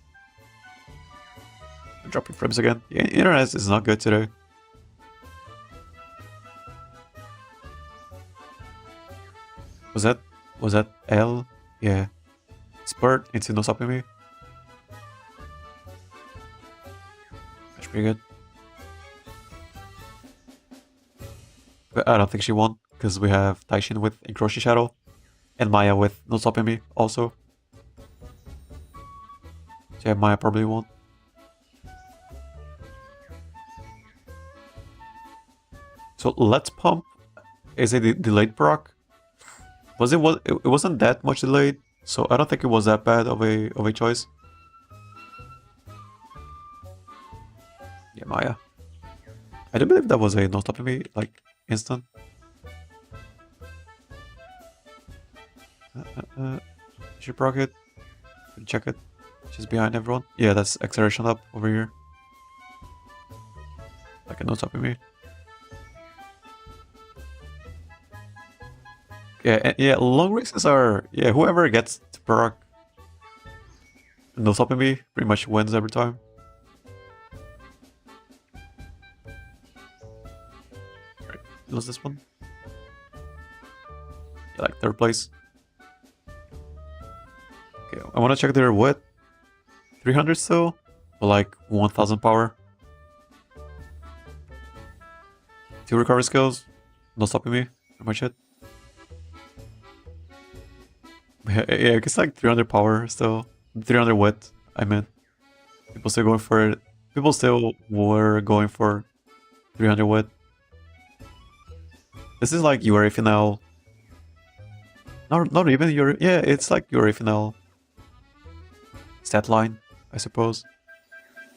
Speaker 1: I'm dropping frames again. Yeah, internet is not good today. Was that L? Yeah. Spurt into no stopping me. That's pretty good. But I don't think she won, because we have Taishin with Groshi Shadow and Maya with no stopping me also. So yeah, Maya probably won. So Let's Pump is a delayed proc. It wasn't that much delayed, so I don't think it was that bad of a choice. Yeah, Maya. I do believe that was a no stopping me, like, instant. Should proc it. Check it. Just behind everyone. Yeah, that's acceleration up over here. Like a no stopping me. Yeah, yeah, long races are... Yeah, whoever gets to proc no stopping me pretty much wins every time. Alright, lose this one. Yeah, like third place. Okay, I want to check their what? 300 still? Or like 1000 power? 2 recovery skills? No stopping me? Pretty much it. Yeah, it's like 300 power still. 300 wit, I meant. People still going for it. People still were going for 300 wit. This is like URA final. Not even URA. Yeah, it's like URA final stat line, I suppose.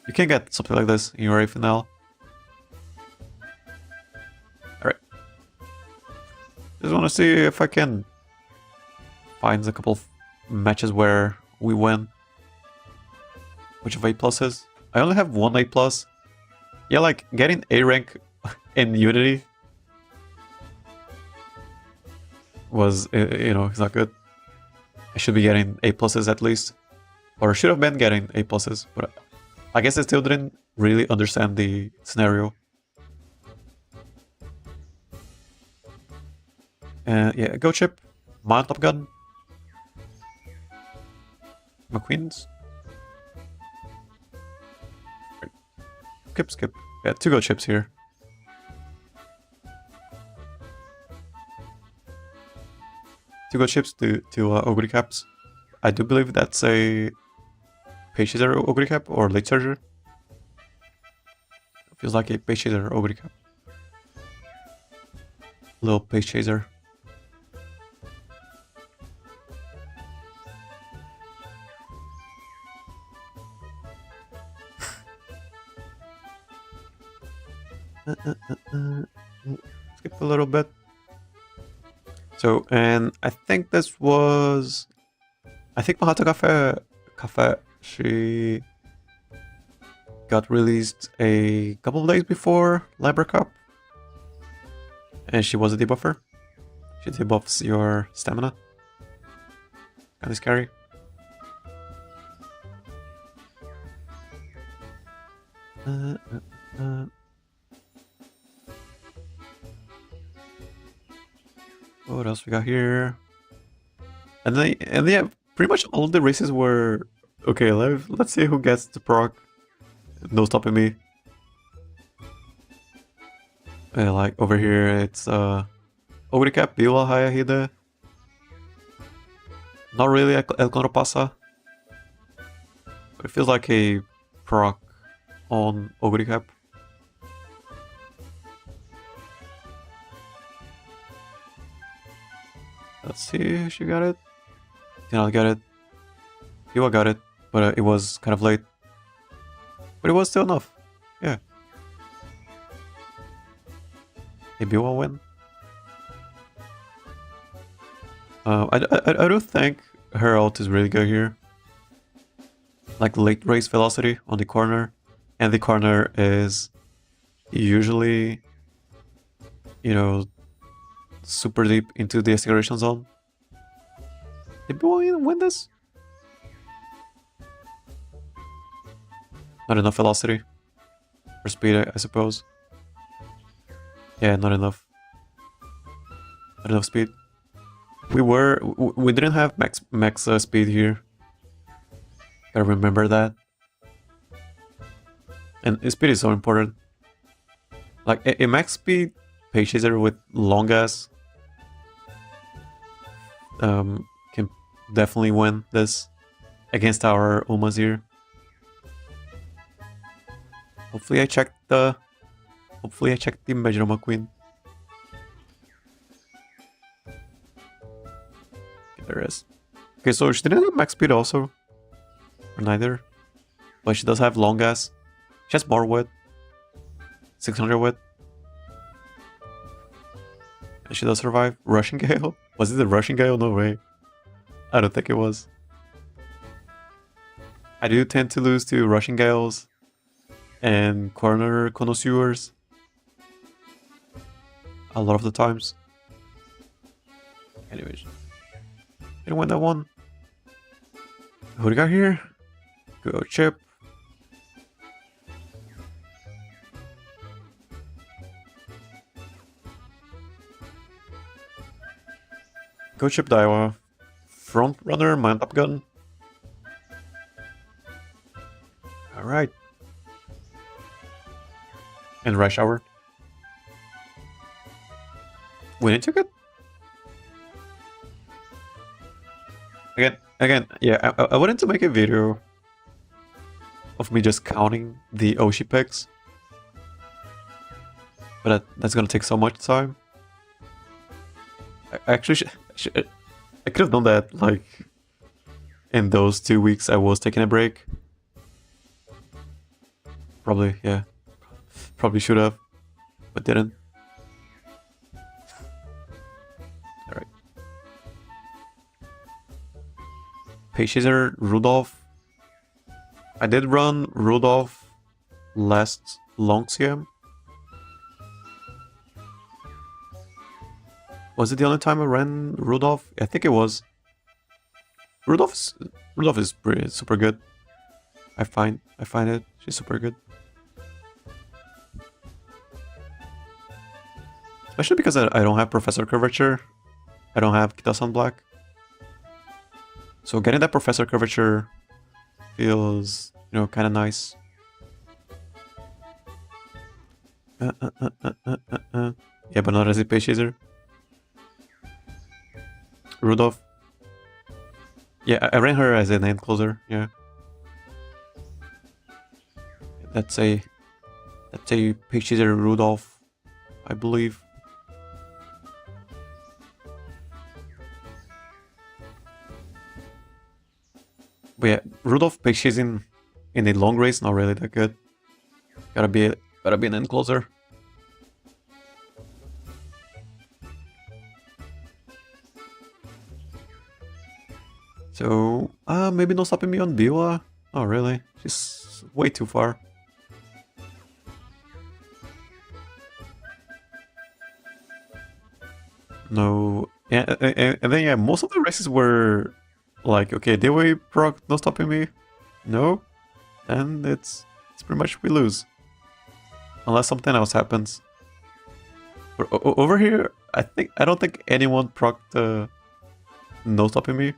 Speaker 1: You can get something like this in URA final. Alright. Just want to see if I can find a couple of matches where we win. Which of A pluses? I only have one A plus. Yeah, like getting A rank in Unity was, you know, it's not good. I should be getting A pluses at least. Or should have been getting A pluses, but I guess I still didn't really understand the scenario. Yeah, go chip. Mount Top Gun. McQueen's. Skip. Yeah, 2 go chips here. Two go chips to Ogre Caps. I do believe that's a Page Chaser Ogre Cap or Late Charger. Feels like a Page Chaser Ogre Cap. Little Page Chaser. Skip a little bit. So, and I think this was... I think Mahata Cafe, she got released a couple of days before Libra Cup. And she was a debuffer. She debuffs your stamina. Kinda scary. What else we got here? And yeah, pretty much all the races were okay. Let's see who gets the proc. No stopping me. Like over here, it's Ogre Cap, Bila, Hayahide. Not really El Conropasa. But it feels like a proc on Ogre Cap. Let's see if she got it. Did not get it. Biwa got it, but it was kind of late. But it was still enough. Yeah. A Biwa win. I do think her ult is really good here. Like late race velocity on the corner. And the corner is usually, you know, super deep into the acceleration zone. Did Biwa even win this? Not enough velocity. Or speed, I suppose. Yeah, not enough. Not enough speed. We didn't have max speed here. Gotta remember that. And speed is so important. Like a max speed Page Chaser with long ass can definitely win this against our Umas here. Hopefully I checked the Majorama Queen. Okay, there is. Okay, so she didn't have max speed also. Or neither. But she does have long ass. She has more width. 600 wit. And she does survive. Russian Gale? Was it the Russian Gale? No way. I don't think it was. I do tend to lose to Russian Gales and corner connoisseurs a lot of the times. Anyways, gonna win that one. Who do we got here? Go Chip. Go Chip Daiwa. Front runner, Mind Up Gun. Alright. And Rush Hour. Winning ticket? Again, yeah, I wanted to make a video of me just counting the Oshi picks. But that's gonna take so much time. I actually I could have done that, like, in those 2 weeks I was taking a break. Probably, yeah. Probably should have, but didn't. Alright. Payschaser Rudolph. I did run Rudolph last Lociu. Was it the only time I ran Rudolph? I think it was. Rudolph is pretty super good. I find it. She's super good. Especially because I don't have Professor Curvature. I don't have Kitasan Black. So getting that Professor Curvature feels, you know, kind of nice. Yeah, but not as a Payschaser. Rudolph. Yeah, I ran her as an end closer, yeah. That's a Payschaser Rudolph, I believe. But yeah, Rudolph Paychasing in a long race, not really that good. Gotta be an end closer. So, maybe no stopping me on Biwa. Oh, really? She's way too far. No, yeah, and then yeah, most of the races were like, okay, did we proc no stopping me? No, then it's pretty much we lose, unless something else happens. But over here, I don't think anyone procced no stopping me.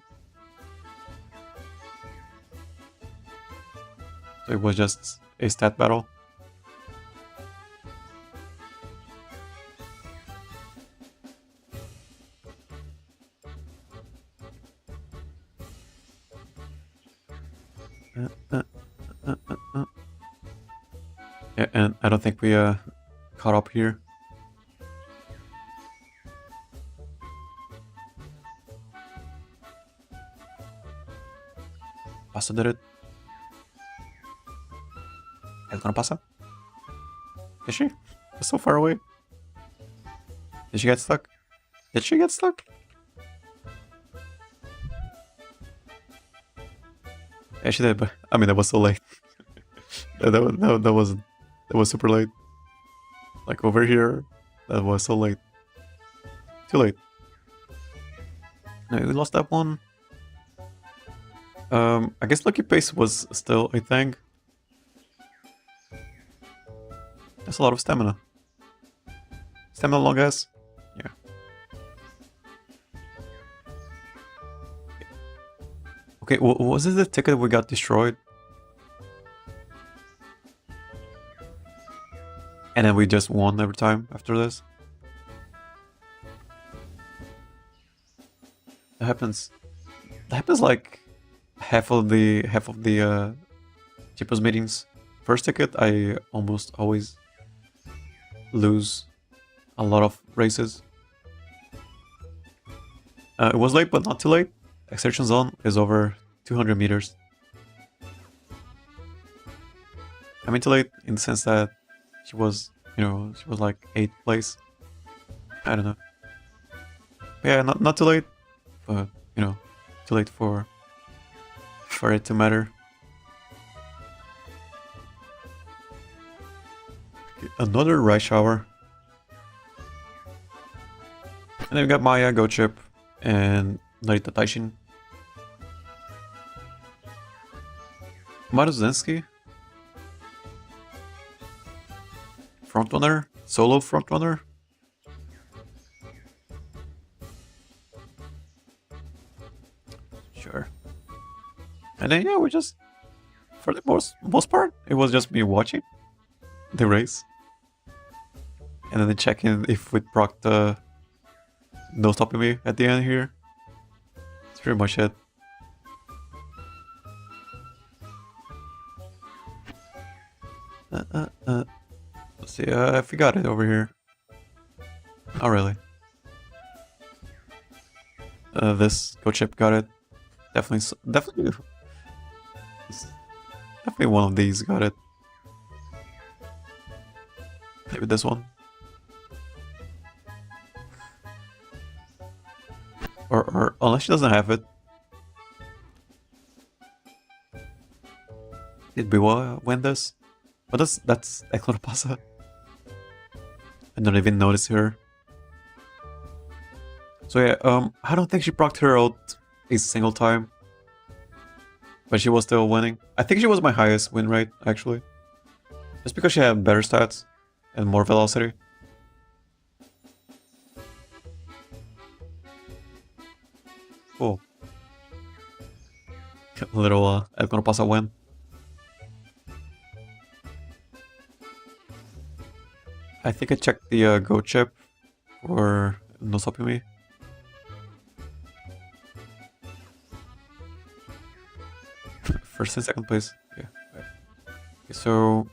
Speaker 1: So it was just a stat battle. Yeah, and I don't think we caught up here. Pasa did it. Es gonna pasa. Is she? It's so far away. Did she get stuck? Did she get stuck? Yeah, she did, but I mean that was so late. That was super late. Like over here, that was so late. Too late. No, we lost that one. I guess Lucky Pace was still a thing. That's a lot of stamina. Stamina long ass. Yeah. Okay, was it the ticket we got destroyed? And then we just won every time after this? That happens like half of the cheapest meetings. First ticket I almost always lose a lot of races. It was late but not too late. Exertion zone is over 200 meters. I mean too late in the sense that she was You know, she was like 8th place. I don't know. Yeah, not too late, but you know, too late for it to matter. Another rice shower. And then we got Maya, Go Chip, and Narita Taishin. Maruzensky. Frontrunner? Solo frontrunner? Sure. And then yeah, we just, for the most part, it was just me watching the race. And then checking if we proc the no stopping me at the end here. That's pretty much it. Let's see if we got it over here. Not really. This Go Chip got it. Definitely one of these got it. Maybe this one. Or unless she doesn't have it. Did Biwa win this? But that's Eclopasa. I don't even notice her. So yeah, I don't think she procced her out a single time. But she was still winning. I think she was my highest win rate, actually. Just because she had better stats and more velocity. Cool. Little Eclopasa win. I think I checked the Go Chip for no stopping me. First and second place. Yeah. Okay, so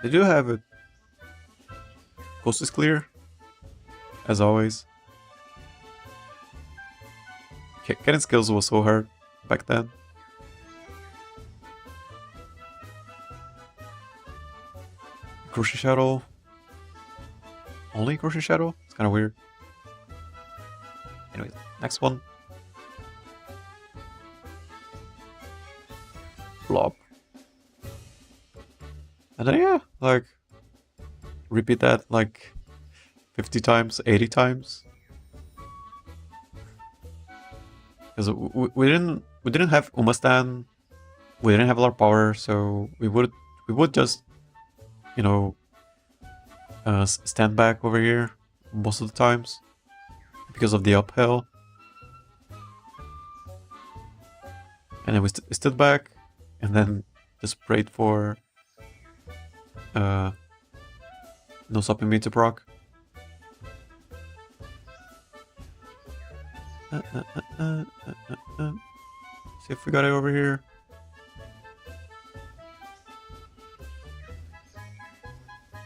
Speaker 1: they do have it. Coast is clear, as always. Getting skills was so hard back then. Grocery Shadow. Only Grocery Shadow? It's kind of weird. Anyways, next one. Blob. And then yeah, like repeat that like 50 times, 80 times. Because we didn't have Umastan, we didn't have a lot of power, so we would just, you know, stand back over here most of the times because of the uphill. And then we stood back and then just prayed for no stopping me to proc. See if we got it over here.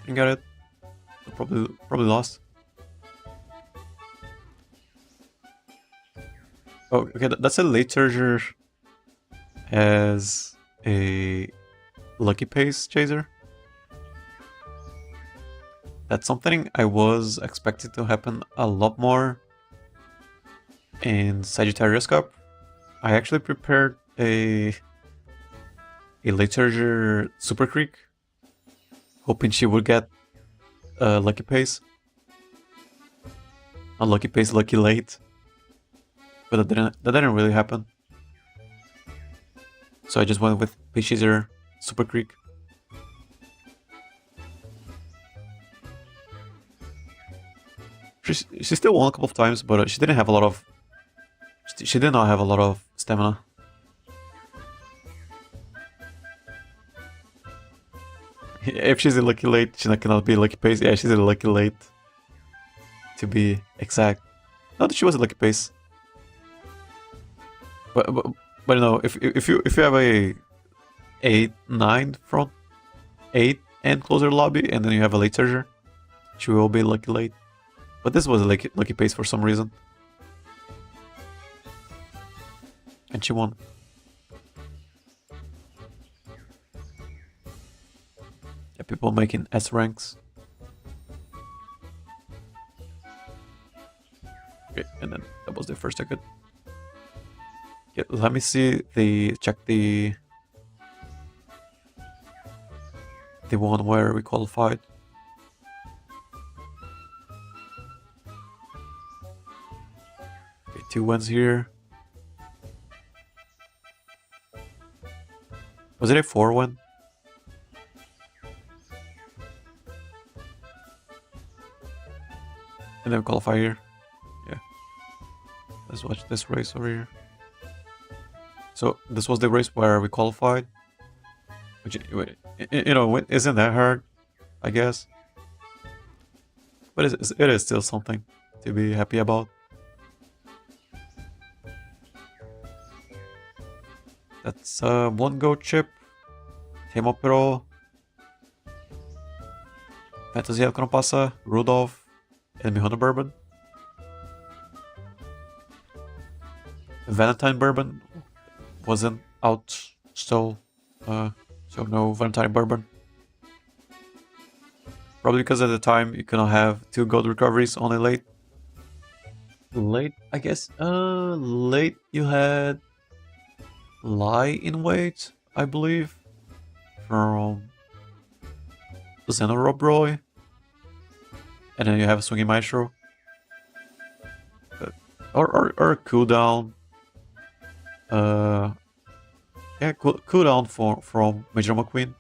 Speaker 1: Didn't get it. Probably lost. Oh, okay, that's a late charger as a lucky pace chaser. That's something I was expecting to happen a lot more in Sagittarius Cup. I actually prepared a late charger Super Creek, hoping she would get lucky pace. Not lucky pace, lucky late. But that didn't really happen. So I just went with Pace Chaser Super Creek. She still won a couple of times, but she didn't have a lot of. She did not have a lot of stamina. If she's a lucky late, she cannot be lucky pace. Yeah, she's a lucky late. To be exact. Not that she was a lucky pace. But you know, if you have a 8-9 front, 8 and closer lobby, and then you have a late charger, she will be lucky late. But this was a lucky pace for some reason. And she won. Yeah, people making S ranks. Okay, and then that was the first ticket. Yeah, let me see check the one where we qualified. Okay, 2 wins here. Was it a 4 win? And then qualify here. Yeah. Let's watch this race over here. So this was the race where we qualified. Which, you know, isn't that hard, I guess. But it is still something to be happy about. That's one go chip. Tema Pro. Fantasia que não passa. Rudolph. And Mihona Bourbon. Valentine Bourbon wasn't out still. So no Valentine Bourbon. Probably because at the time you cannot have 2 gold recoveries, only late. Late, I guess. Late you had Lie in Wait, I believe, from Zeno Rob Roy. And then you have Swinging Maestro. Or cooldown. Yeah, cooldown from Major McQueen.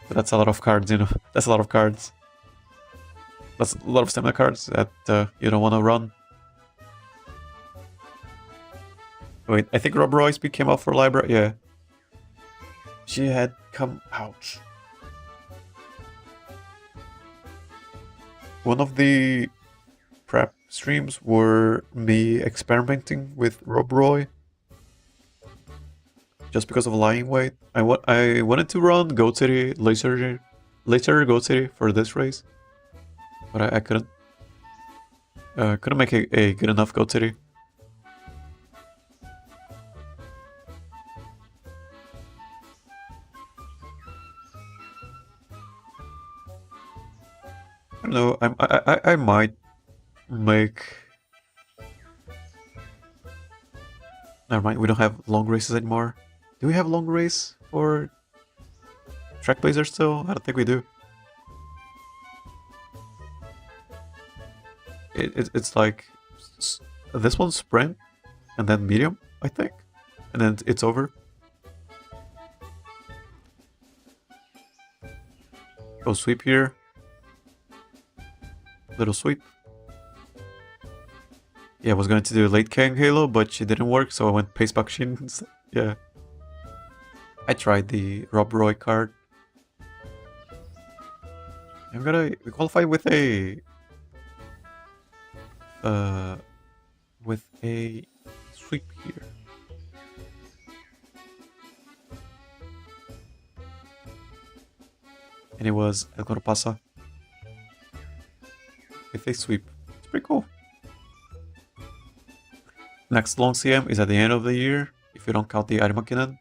Speaker 1: But that's a lot of cards, you know. That's a lot of cards. That's a lot of stamina cards that you don't want to run. Wait, I think Rob Royce came out for Libra. Yeah. She had come out. One of the prep streams were me experimenting with Rob Roy. Just because of lying weight. I wanted to run Goat City later Goat City for this race. But I couldn't. Couldn't make a good enough Goat City. I don't know. I might make. Never mind. We don't have long races anymore. Do we have long race for Track Blazer still? I don't think we do. It's like this one's sprint and then medium, I think, and then it's over. Go sweep here. Little sweep. Yeah, I was going to do late Kang Halo, but she didn't work, so I went Pace Back Shin instead. Yeah. I tried the Rob Roy card. I'm gonna qualify with a sweep here. And it was El Corpasa with a sweep. It's pretty cool. Next long CM is at the end of the year, if you don't count the Arimakinen.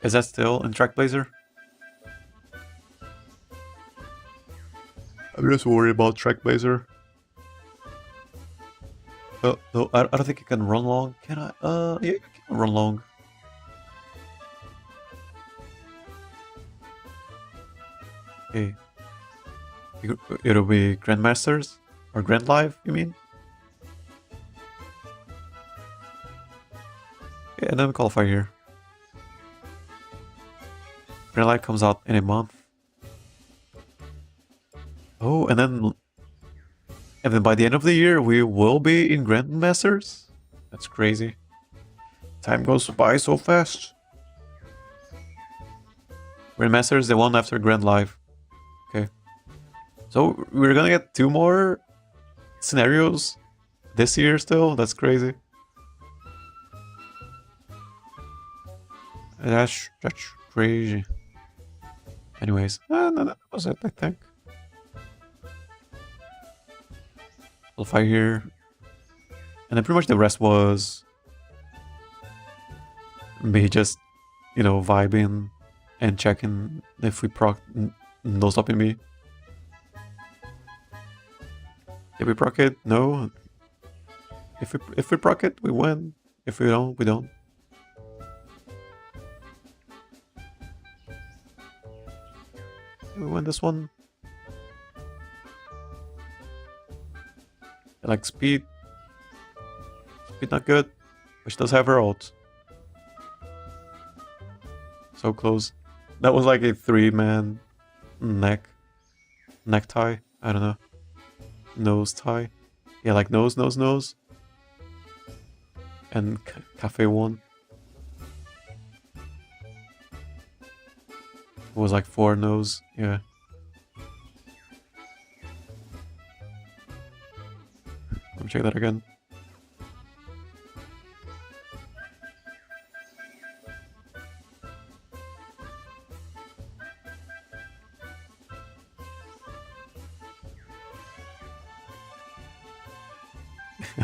Speaker 1: Is that still in Track Blazer? I'm just worried about Track Blazer. Oh, no, I don't think I can run long. Can I? Yeah, I can run long. Okay. It'll be Grandmasters? Or Grand Live, you mean? Okay, and then we qualify here. Grand Live comes out in a month. Oh, and then by the end of the year, we will be in Grandmasters? That's crazy. Time goes by so fast. Grandmasters, the one after Grand Live. Okay. So we're gonna get 2 more scenarios this year still? That's crazy. That's crazy. Anyways, no, that was it, I think. Qualify here. And then pretty much the rest was me just you know, vibing and checking if we proc no stopping me. Did we proc it? No. If we proc it, we win. If we don't, we don't. We win this one. I like speed. Speed not good, but she does have her ult. So close. That was like a 3-man necktie. I don't know. Nose tie. Yeah, like nose. And cafe one. It was like 4 nose. Yeah. Let me check that again.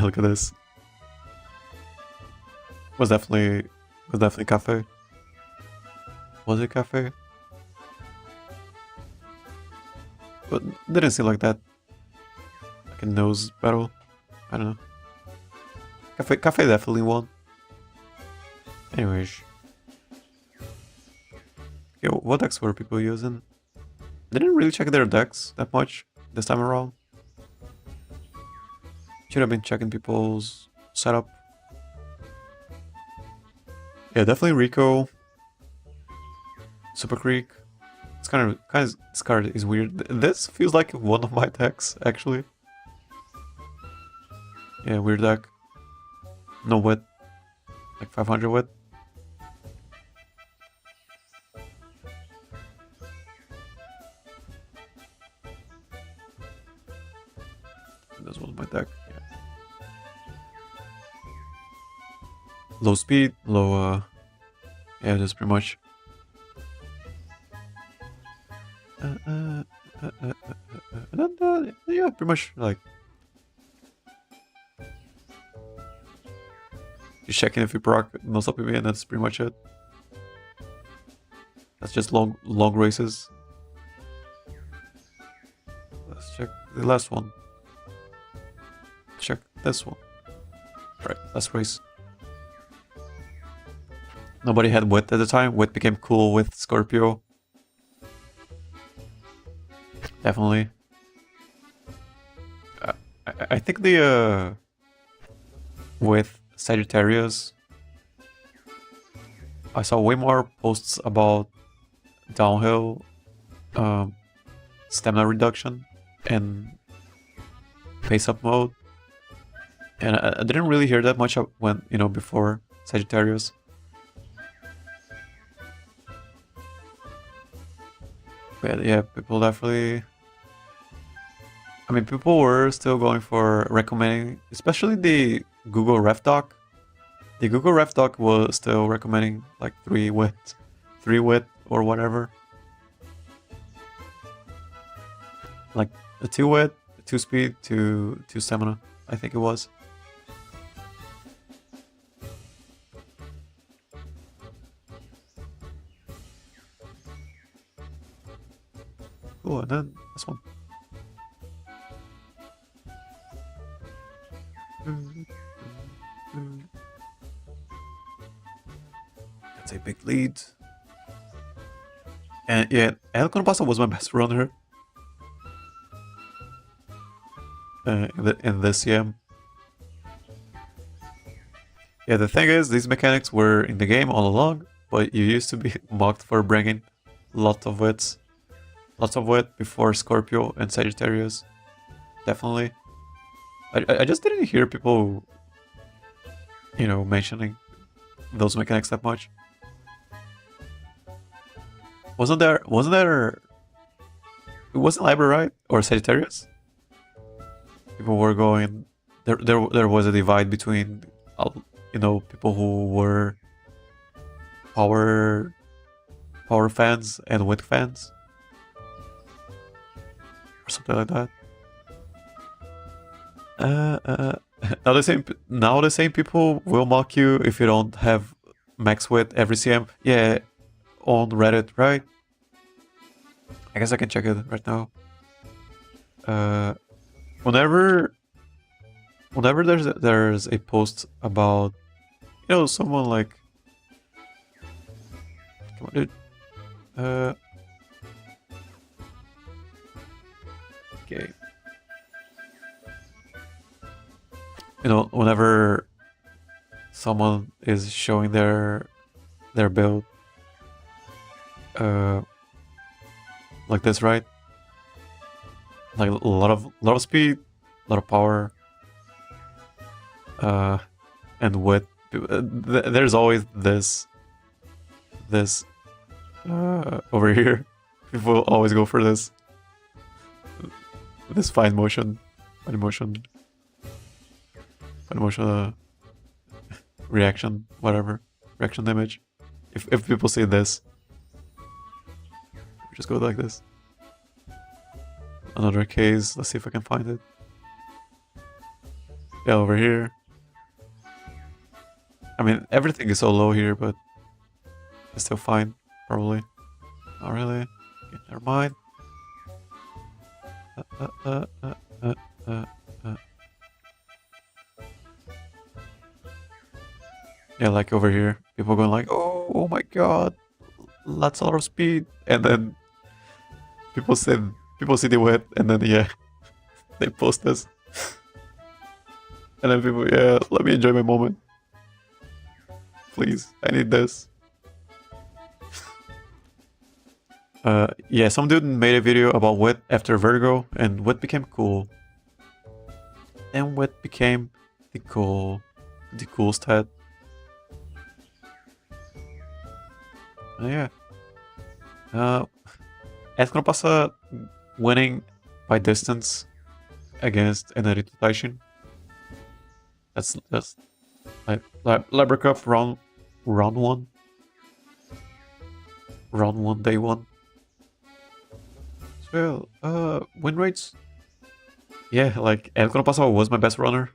Speaker 1: Look at this. Was definitely cafe. Was it cafe? But didn't seem like that. Like a nose battle. I don't know. Cafe definitely won. Anyways. Yo, what decks were people using? Didn't really check their decks that much this time around. Should have been checking people's setup. Yeah, definitely Rico. Super Creek. It's kind of this card is weird. This feels like one of my decks actually. Yeah, weird deck. No wit. Like 500 wit. This was my deck. Yeah. Low speed, low. Yeah, that's pretty much. Yeah, pretty much like. Just checking if you proc no stop PB, and that's pretty much it. That's just long races. Let's check the last one. Check this one. Right, last race. Nobody had wit at the time. Wit became cool with Scorpio. Definitely. I think the with Sagittarius, I saw way more posts about downhill stamina reduction and pace up mode, and I didn't really hear that much when before Sagittarius. But yeah, people definitely. I mean, people were still going for recommending, especially the Google Ref Doc. The Google Ref Doc was still recommending like 3 wit or whatever. Like a 2 wit, 2 speed, 2 stamina, I think it was. Cool, and then this one. That's a big lead. And yeah, El Conopasa was my best runner in this CM. Yeah, the thing is, these mechanics were in the game all along, but you used to be mocked for bringing lots of wit before Scorpio and Sagittarius. Definitely. I just didn't hear people, mentioning those mechanics that much. Wasn't there? It wasn't Libra, right? Or Sagittarius? People were going. There was a divide between, people who were power fans and wit fans, or something like that. Now the same people will mock you if you don't have max width every cm. Yeah, on Reddit, right? I guess I can check it right now. Whenever there's a post about, you know, someone like, come on, dude. Okay. You know, whenever someone is showing their build, like this, right? Like a lot of speed, a lot of power, and width. There's always this over here. People always go for this fine motion reaction, whatever, reaction image. If people see this, just go like this. Another case, let's see if I can find it. Yeah, over here. I mean, everything is so low here, but it's still fine, probably. Not really. Okay, never mind. Yeah, like over here, people going like, oh my god, that's a lot of speed, and then people see the width, and then yeah, they post this, and then people, yeah, let me enjoy my moment, please, I need this. Yeah, some dude made a video about width after Virgo, and width became cool. And width became the cool stat. Yeah. Ethno passa winning by distance against Enerito Taishin. That's like Libra Cup round one. Round 1, day 1. So, win rates? Yeah, like, El Pasado was my best runner.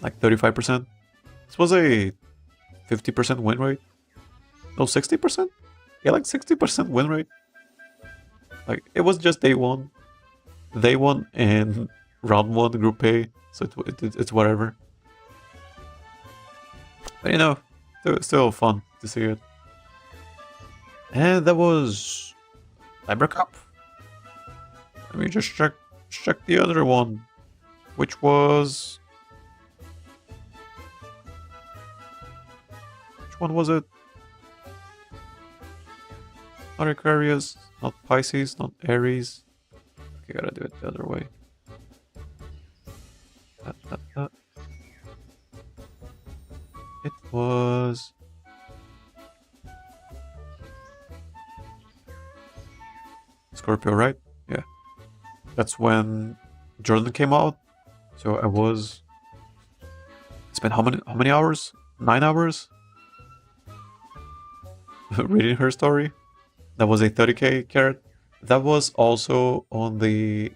Speaker 1: Like 35%. This was a 50% win rate. No, 60%? Yeah, like 60% win rate. Like, it was just day 1. Day 1 and round 1 group A, so it's whatever. But you know, still fun to see it. And that was Libra Cup. Let me just check the other one, which was, which one was it? Not Aquarius, not Pisces, not Aries. Okay, gotta do it the other way. It was Scorpio, right? Yeah. That's when Jordan came out. So I spent how many hours? 9 hours? Reading her story. That was a 30k carrot. That was also on the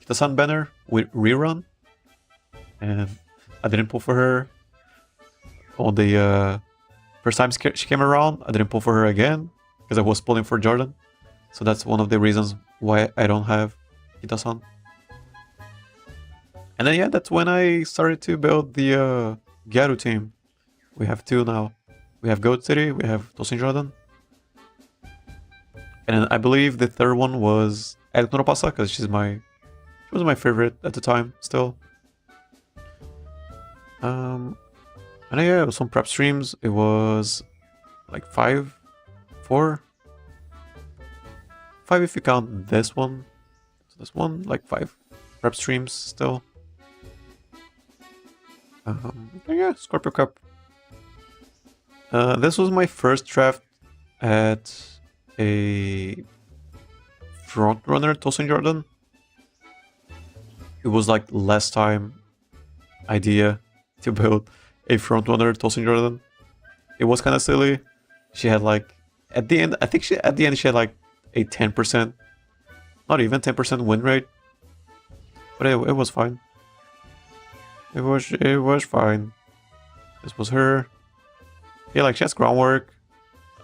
Speaker 1: Kita-san banner with rerun. And I didn't pull for her on the first time she came around. I didn't pull for her again because I was pulling for Jordan. So that's one of the reasons why I don't have Kita-san. And then yeah, that's when I started to build the Gyaru team. We have 2 now. We have Goat City, we have Tosin Jordan. And then I believe the third one was El Pasa, because she was my favorite at the time still. And yeah, it was some prep streams. It was like 5 if you count this one. So this one, like 5 prep streams still. Yeah, Scorpio Cup. This was my first draft at a frontrunner Tosin Jordan. It was like last time idea to build a frontrunner Tosin Jordan. It was kind of silly. She had like at the end, I think she had like a 10%, not even 10% win rate, but it was fine. It was fine. This was her. Yeah, like she has groundwork.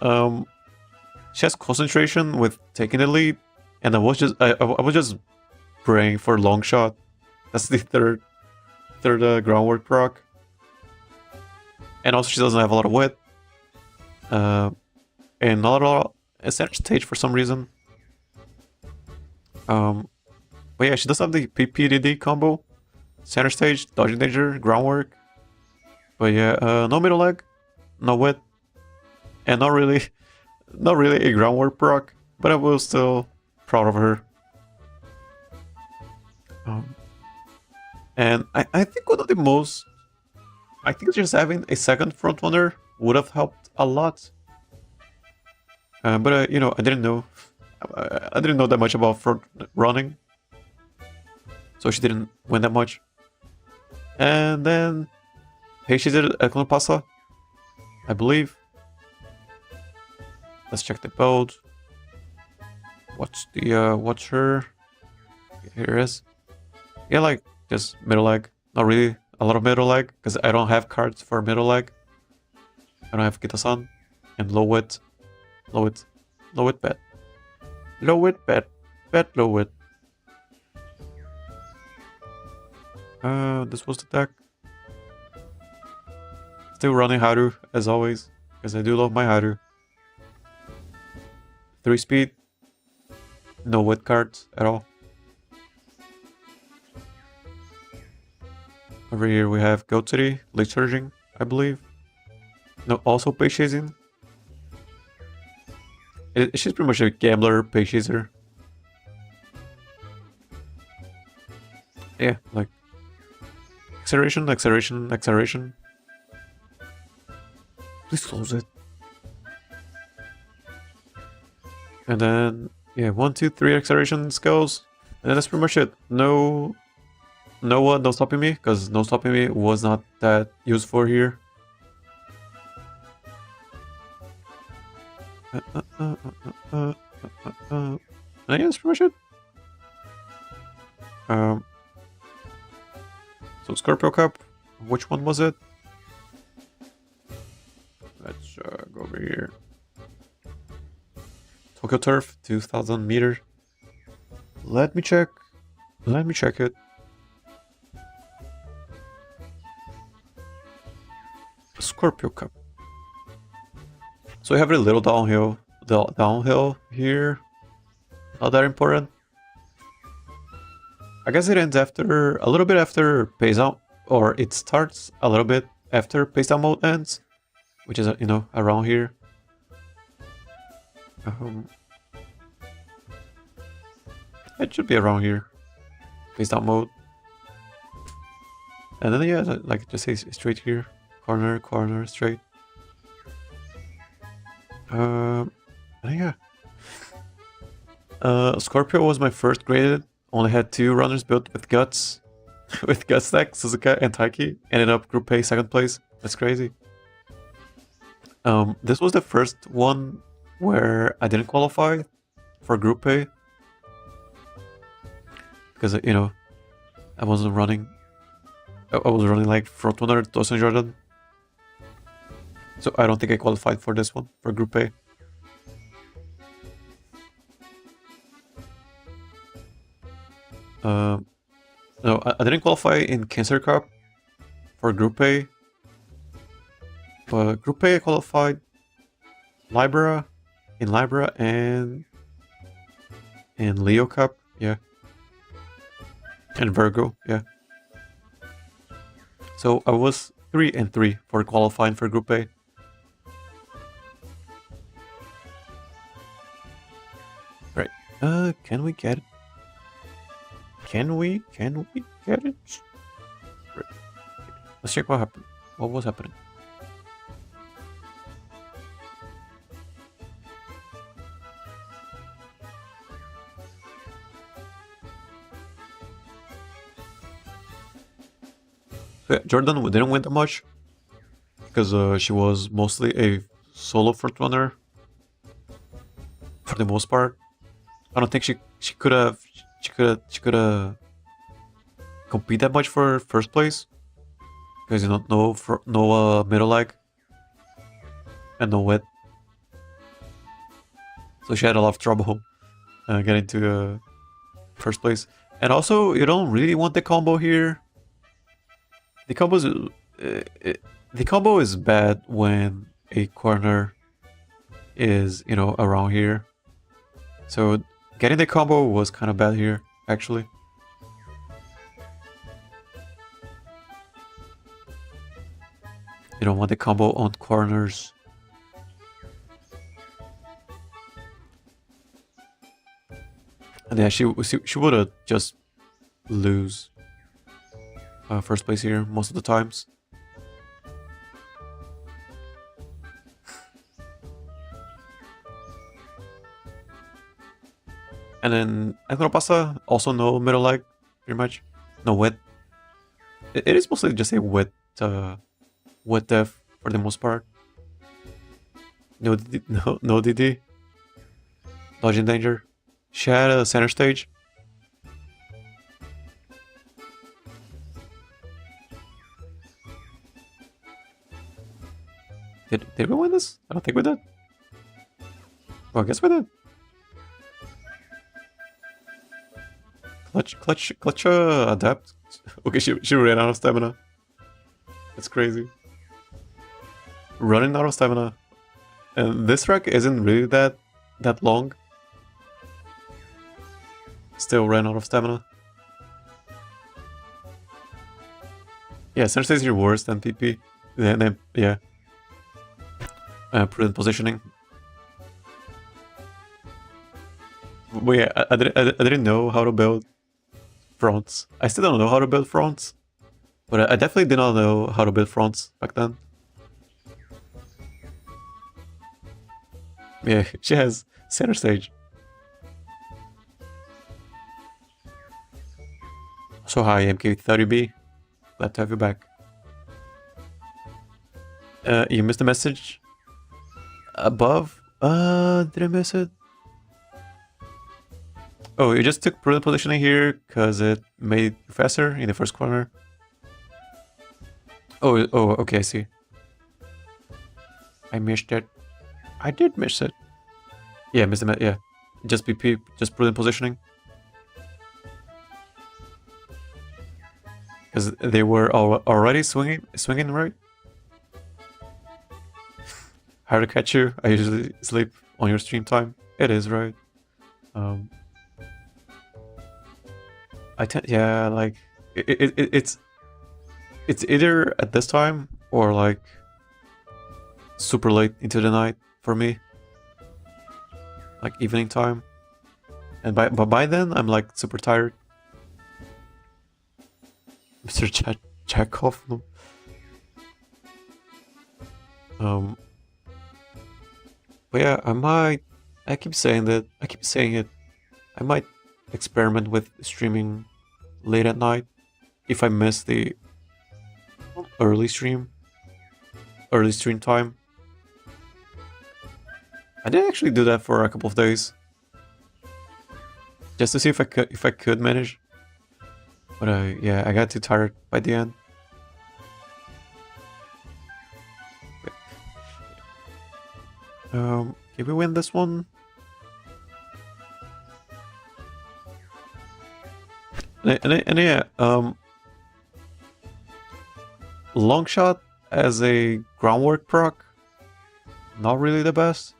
Speaker 1: She has concentration with taking the lead, and I was just praying for long shot. That's the third groundwork proc. And also she doesn't have a lot of wit. And not a lot of center stage for some reason. But yeah, she does have the pt.2 combo. Center stage, dodging danger, groundwork. But yeah, no middle leg, no wit, and not really a groundwork proc. But I was still proud of her. And I think one of the most, I think just having a second front runner would have helped a lot. But you know, I didn't know that much about front running, so she didn't win that much. And then, hey, she did El Pasa, I believe. Let's check the build. What's her? Here it is. Yeah, like just middle leg. Not really a lot of middle leg because I don't have cards for middle leg. I don't have Kita-san and low wit bet, low wit bet, low wit. This was the deck. Still running Haru as always because I do love my Haru. 3 speed, no wit cards at all. Over here we have Gotsuri, late surging, I believe. No, also page chasing. She's pretty much a gambler, page chaser. Yeah, like acceleration. Please close it. And then yeah, 1, 2, 3 acceleration skills, and then that's pretty much it. No stopping me, because no stopping me was not that useful here. And yeah, that's pretty much it. So Scorpio Cup, which one was it? Let's go over here. Tokyo Turf, 2000 meters. Let me check it. Scorpio Cup. So we have a little downhill here. Not that important. I guess it ends after a little bit after pace out, or it starts a little bit after pace down mode ends, which is you know, around here. It should be around here. Pace down mode. And then yeah, like just say straight here. Corner, straight. Yeah. Scorpio was my first graded. Only had 2 runners built with guts. With gut stack, Suzuka and Taiki. Ended up group A, 2nd place. That's crazy. This was the first one where I didn't qualify for group A. Because, you know, I wasn't running. I was running like front runner, Taurus and Jordan. So I don't think I qualified for this one, for group A. No, I didn't qualify in Cancer Cup for Group A. But Group A I qualified Libra and in Leo Cup, yeah. And Virgo, yeah. So I was 3-3 for qualifying for Group A. Right. Can we get it? Can we get it? Right. Let's check what happened. What was happening? So yeah, Jordan didn't win that much because she was mostly a solo frontrunner for the most part. I don't think she could have compete that much for first place because you don't know for no middle leg and no wit. So she had a lot of trouble getting to first place. And also, you don't really want the combo here. The combo is bad when a corner is, you know, around here. So getting the combo was kind of bad here, actually. You don't want the combo on corners. And yeah, she would have just lose first place here most of the times. And then Pasa also no middle leg, pretty much. No wit. It is mostly just a wit def for the most part. No DD. Dodging danger. She had a center stage. Did we win this? I don't think we did. Well, I guess we did. Clutch adapt. Okay, she ran out of stamina. That's crazy. Running out of stamina. And this track isn't really that long. Still ran out of stamina. Yeah, center stage is worse than PP. Then yeah. Prudent positioning. But yeah, I didn't know how to build fronts. I still don't know how to build fronts. But I definitely did not know how to build fronts back then. Yeah, she has center stage. So hi, MK30B. Glad to have you back. You missed the message above. Did I miss it? Oh, you just took prudent positioning here because it made you faster in the first corner. Oh, okay, I see. I missed it. I did miss it. Yeah, missed it. Yeah, just PP, just prudent positioning. Because they were already swinging right. Hard to catch you. I usually sleep on your stream time. It is right. Yeah, like it's either at this time or like super late into the night for me, like evening time, and by then I'm like super tired. Mr. Chekhov. No. But yeah, I keep saying it. I might experiment with streaming late at night if I miss the early stream time. I did actually do that for a couple of days, just to see if I could manage. But yeah, I got too tired by the end. Can we win this one? And yeah, long shot as a groundwork proc, not really the best.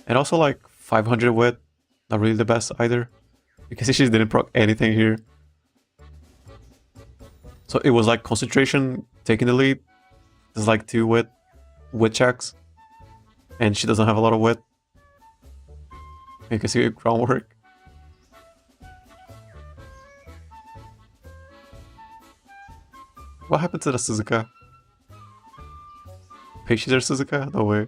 Speaker 1: And also like 500 wit, not really the best either, because she didn't proc anything here. So it was like concentration taking the lead. There's like 2 wit checks, and she doesn't have a lot of wit. You can see groundwork. What happened to the Suzuka? Peishi or Suzuka? No way.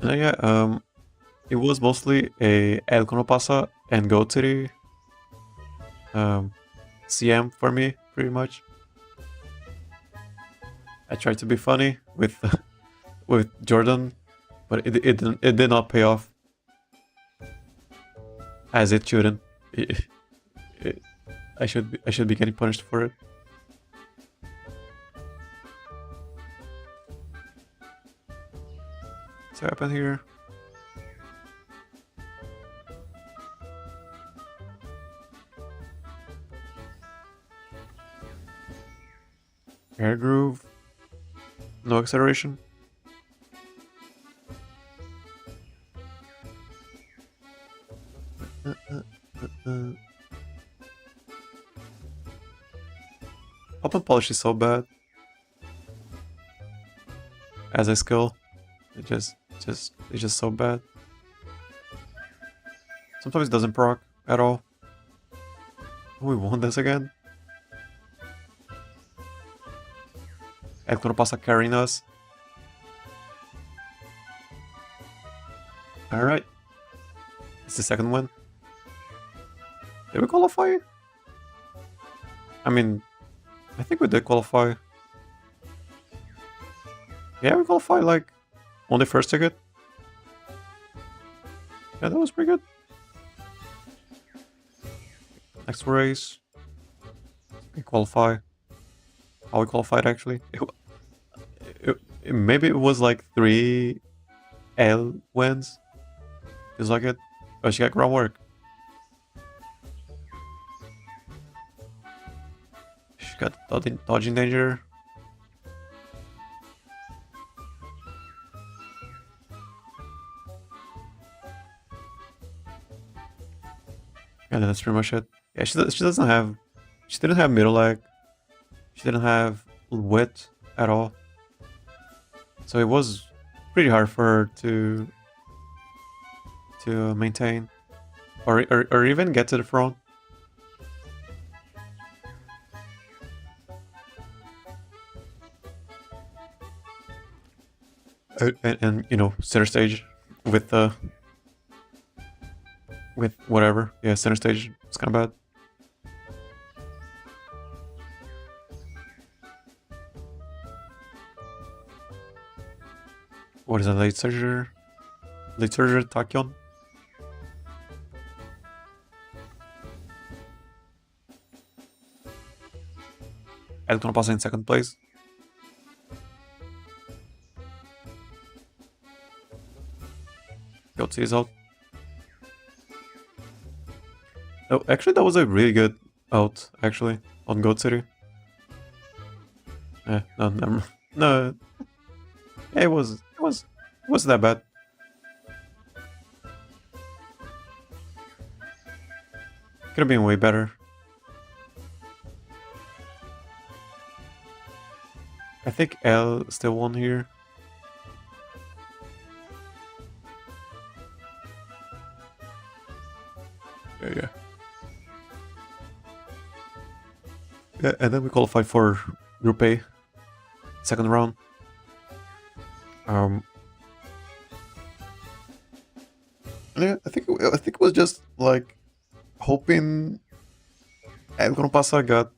Speaker 1: And yeah, it was mostly a El Conopasa and go to the CM for me, pretty much. I tried to be funny with with Jordan but it did not pay off as it shouldn't. I should be getting punished for it. What's happened here? Air groove. No acceleration. Pop and polish is so bad as a skill. It's just so bad. Sometimes it doesn't proc at all. Oh, we won this again. El que no pasa carrying us. Alright. It's the second win. Did we qualify? I mean, I think we did qualify. Yeah, we qualified like on the first ticket. Yeah, that was pretty good. Next race. We qualify. How we qualified actually? Maybe it was like 3 L wins. Feels like it. Oh, she got groundwork. She got dodging danger. And that's pretty much it. Yeah, she doesn't have. She didn't have middle leg. She didn't have width at all. So it was pretty hard for her to maintain or even get to the front. And you know, center stage with whatever. Yeah, center stage. It's kind of bad. What is a late surger? Late surger Tachyon? El que no pasa in second place. Lociu is out. Oh, actually, that was a really good out, actually, on Goat City. No, never. No. Yeah, it wasn't that bad. Could have been way better. I think L still won here. Yeah. Yeah, and then we qualified for Group A, second round. Yeah, I think it was just like hoping El Pasa got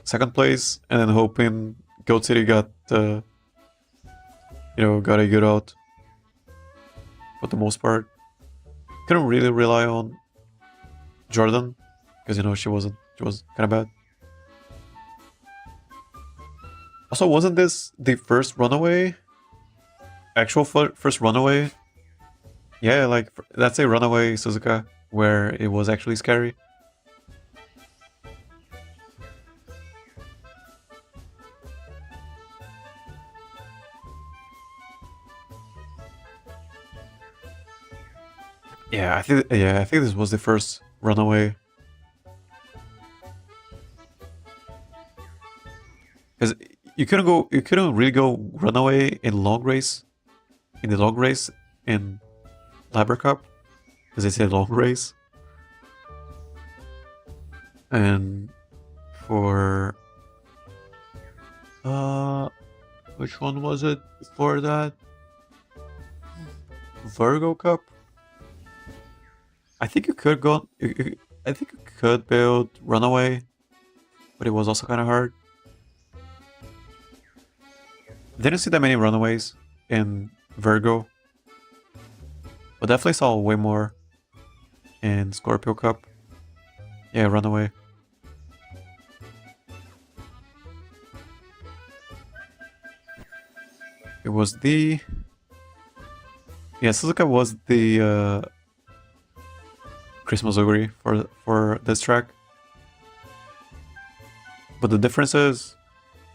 Speaker 1: second place, and then hoping Goat City got got a good out. For the most part, couldn't really rely on Jordan because she was kind of bad. Also, wasn't this the first runaway? Actual first runaway? Yeah, like that's a runaway Suzuka where it was actually scary. Yeah, I think this was the first runaway. Because you couldn't really go runaway in the long race in Libra Cup, because it's a long race. And for which one was it before that? Virgo Cup. I think you could go. I think you could build runaway, but it was also kind of hard. Didn't see that many runaways in Virgo, But definitely saw way more in Scorpio Cup. Yeah, Runaway. It was the... Yeah, Suzuka was the Christmas Ogre for this track. But the difference is,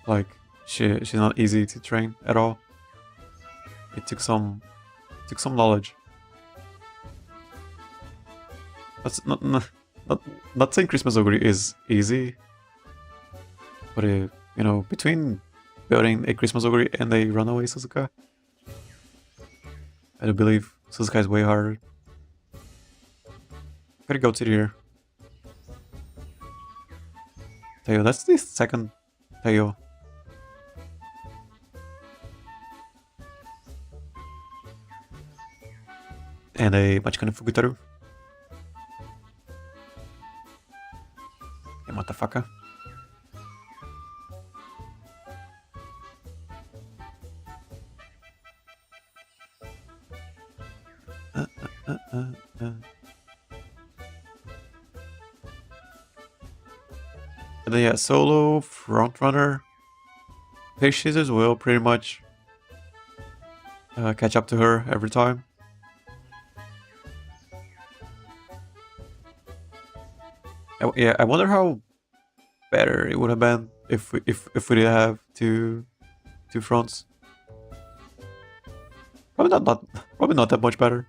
Speaker 1: like, she's not easy to train at all. It took some knowledge. That's not saying Christmas Ogre is easy, but you know, between building a Christmas Ogre and a Runaway Suzuka, I do believe Suzuka is way harder. Gotta go to here. Tayo, that's the second Tayo. And a Machikane Fugitaru. Hey, motherfucker. And then, yeah, solo frontrunner. Patience will pretty much catch up to her every time. Yeah, I wonder how better it would have been if we did have two fronts. Probably not that much better.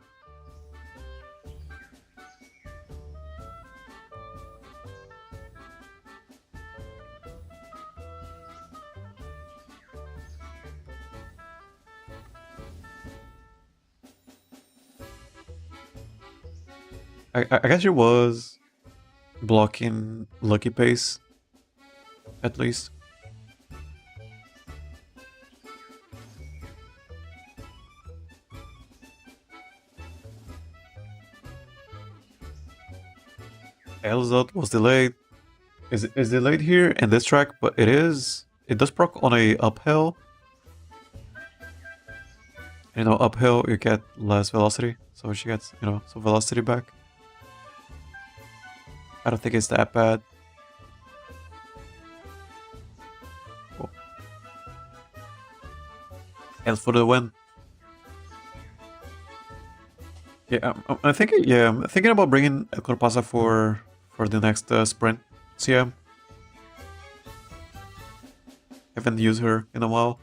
Speaker 1: I guess she was blocking Lucky Pace, at least. Elzot was delayed. Is delayed here in this track, but it does proc on a uphill. You know, uphill you get less velocity, so she gets, you know, some velocity back. I don't think it's that bad. Cool. And for the win. Yeah, I'm thinking. Yeah, I'm thinking about bringing El Corpasa for the next sprint. CM. Haven't used her in a while.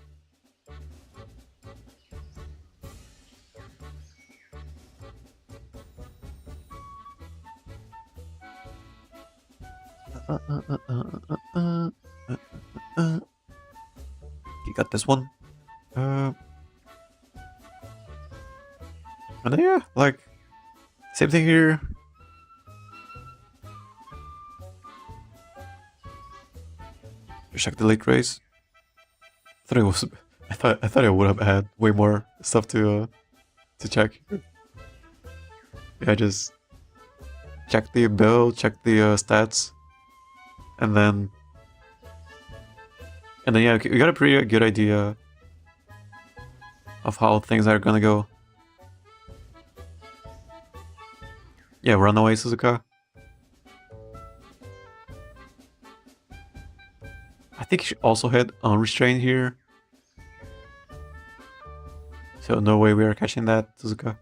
Speaker 1: You got this one. And then, yeah, like, same thing here. Check the late race. I thought I would have had way more stuff to check. Yeah, just check the build, check the stats, and then yeah, we got a pretty good idea of how things are gonna go. Yeah, Runaway Suzuka. I think she also had Unrestrained here. So no way we are catching that, Suzuka.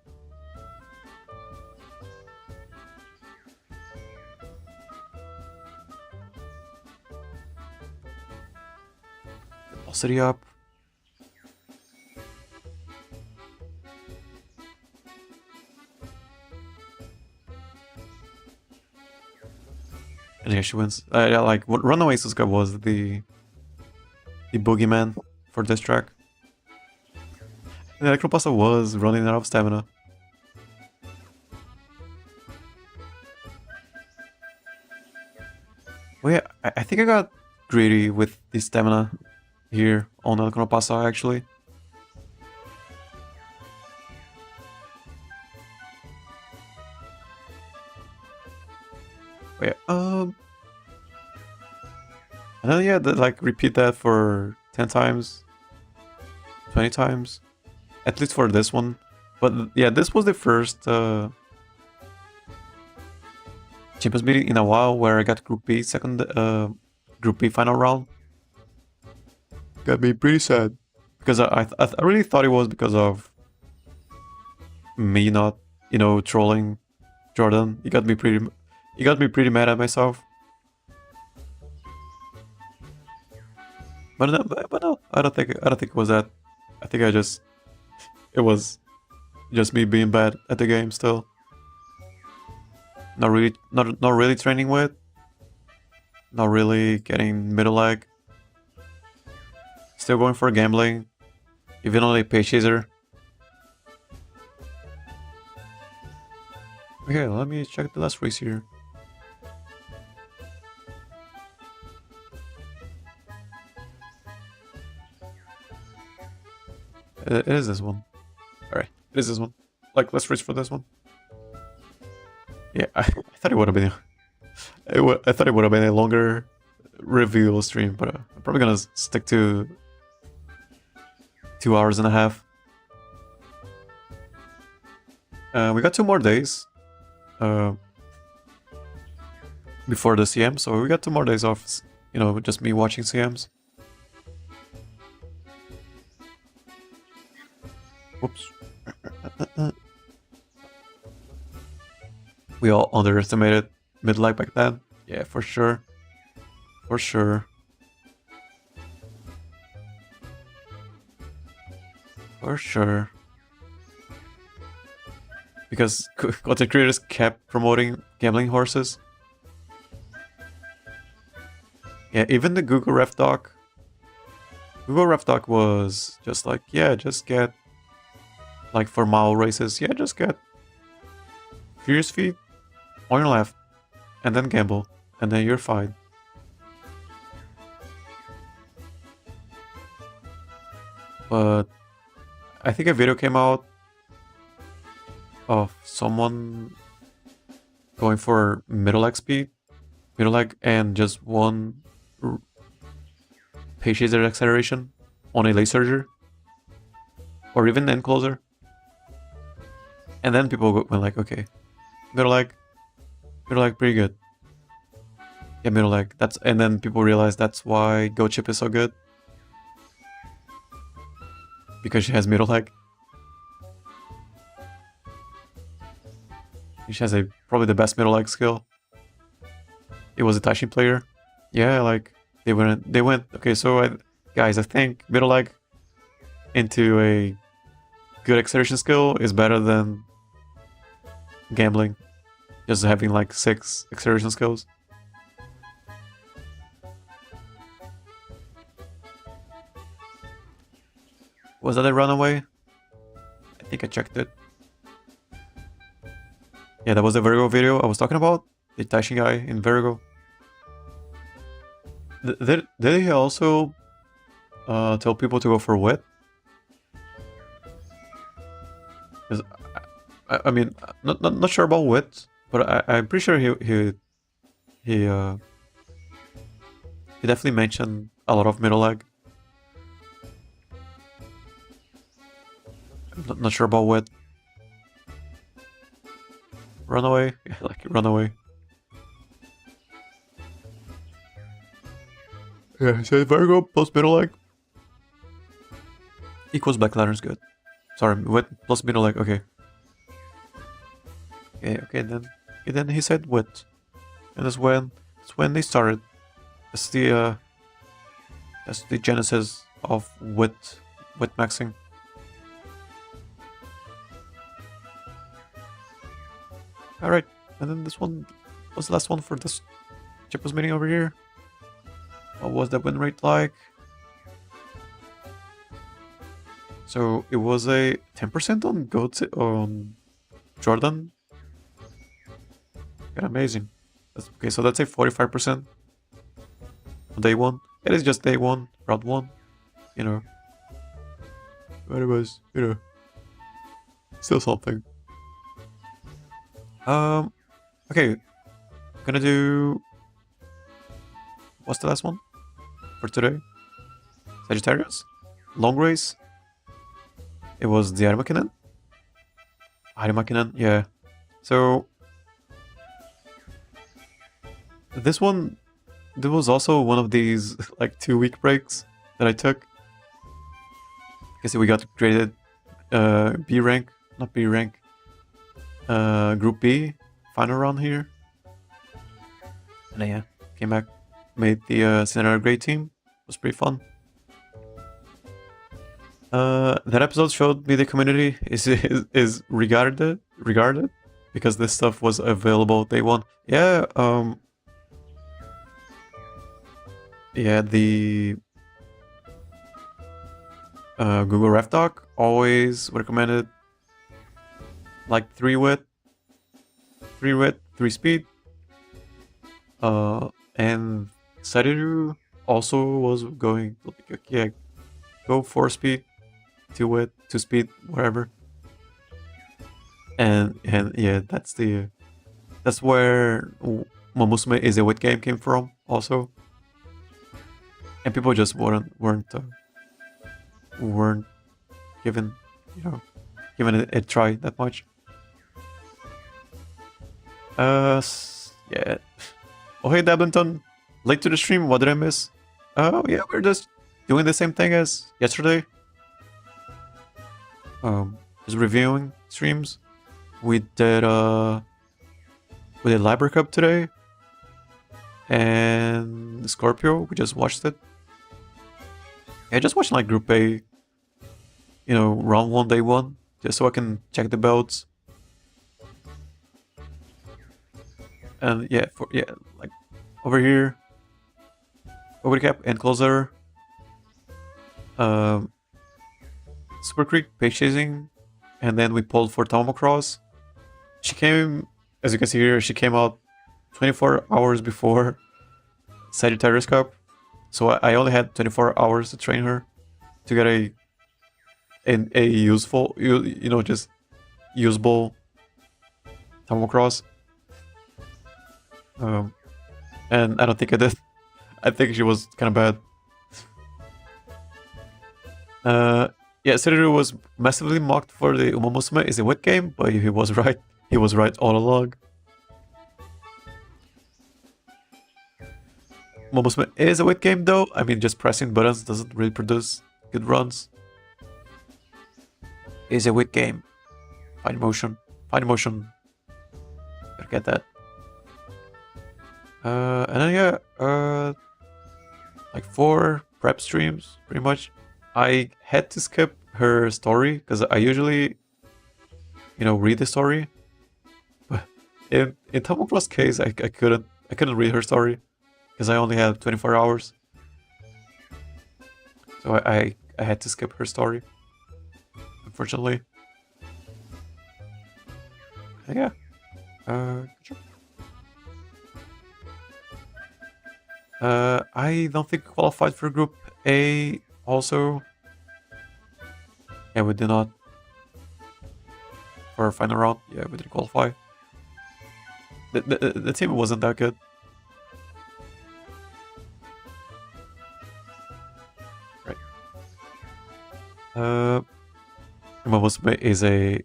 Speaker 1: Velocity up. And here she wins. Yeah, like Runaway Suzuka was the boogeyman for this track. And Electropasta was running out of stamina. Well, yeah, I think I got greedy with the stamina here on Electropasta actually. Wait, and then yeah, like repeat that for 10 times, 20 times, at least for this one. But yeah, this was the first Champions meeting in a while where I got Group B Group B final round. Got me pretty sad because I really thought it was because of me not, trolling Jordan. It got me pretty mad at myself. But no, I don't think it was that. I think it was just me being bad at the game still. Not really training with. Not really getting middle leg. Still going for gambling. Even on a pay chaser. Okay, let me check the last race here. It is this one. Alright, it is this one. Like, let's race for this one. Yeah, I thought it would have been. I thought it would have been a longer review stream, but I'm probably gonna stick to 2 hours and a half. We got 2 more days before the CM, so we got 2 more days off. Just me watching CMs. Whoops. We all underestimated mid-lag back then. Yeah, for sure. For sure. For sure. Because content creators kept promoting gambling horses. Yeah, even the Google Ref Doc. Google Ref Doc was just like, yeah, just get, like for mile races, yeah, just get Furious Feet on your left, and then gamble, and then you're fine. But I think a video came out of someone going for middle leg speed, middle leg, and just one pay chaser acceleration on a laser, or even end closer. And then people went like, okay, middle leg, pretty good. Yeah, middle leg. And then people realized that's why Go Chip is so good, because she has middle leg. She has probably the best middle leg skill. It was a Taishin player. Yeah, like they went. Okay, so guys, I think middle leg into a good acceleration skill is better than gambling, just having like 6 acceleration skills. Was that a runaway? I think I checked it. Yeah, that was the Virgo video I was talking about. The Taishin guy in Virgo. Did he also tell people to go for wet? Because I mean, not sure about wet, but I'm pretty sure he definitely mentioned a lot of middle leg. I'm not sure about wet. Runaway? Yeah, like runaway. Yeah, so Virgo plus middle leg equals Black Lantern's good. Sorry, wet plus middle leg, okay. Okay, then he said wet. And that's when they started. That's the genesis of wet maxing. Alright, and then this one was the last one for this Champions meeting over here. What was the win rate like? So it was a 10% on Jordan. Yeah, amazing. Okay, so that's a 45% on day 1. It is just day 1, round 1, But it was, still something. Okay, gonna do, what's the last one for today? Sagittarius, long race. It was the Armakinan. Arimakinen, yeah. So this one, there was also one of these like 2-week breaks that I took. Because we got graded B rank, not B rank, Group B final round here. And yeah, came back, made the scenario grade team. It was pretty fun. That episode showed me the community is regarded because this stuff was available day one. Yeah, yeah, the Google Ref Doc always recommended like 3 width, 3 speed. And Sadiru also was going like, yeah, go 4 speed, 2 width, 2 speed, whatever. And yeah, that's where Umamusume is a width game came from also. And people just weren't given, given it a try that much. Yeah. Oh hey Dablinton, late to the stream, what did I miss? Oh yeah, we're just doing the same thing as yesterday. Just reviewing streams. We did Libra Cup today. And Scorpio, we just watched it. Yeah, just watching like Group A, round 1, day 1, just so I can check the belts. And yeah, like over here, over the cap and closer. Super Creek page chasing, and then we pulled for Tomo Cross. She came, as you can see here, she came out 24 hours before Sagittarius Cup, so I only had 24 hours to train her to get a useful, just usable Tomo Cross. And I don't think I did. I think she was kind of bad. Yeah, Sadiru was massively mocked for the Umamusume is a wet game, but he was right. He was right all along. Umamusume is a wet game though. I mean, just pressing buttons doesn't really produce good runs. Is a wet game. Fine motion. Forget that. And then yeah, like 4 prep streams, pretty much. I had to skip her story because I usually, read the story. But in Tomo Cross case, I couldn't read her story because I only had 24 hours. So I had to skip her story, unfortunately. Yeah. Sure. I don't think we qualified for Group A also. Yeah, we did not. For our final round, yeah, we didn't qualify. The team wasn't that good. Right. Umamusume is a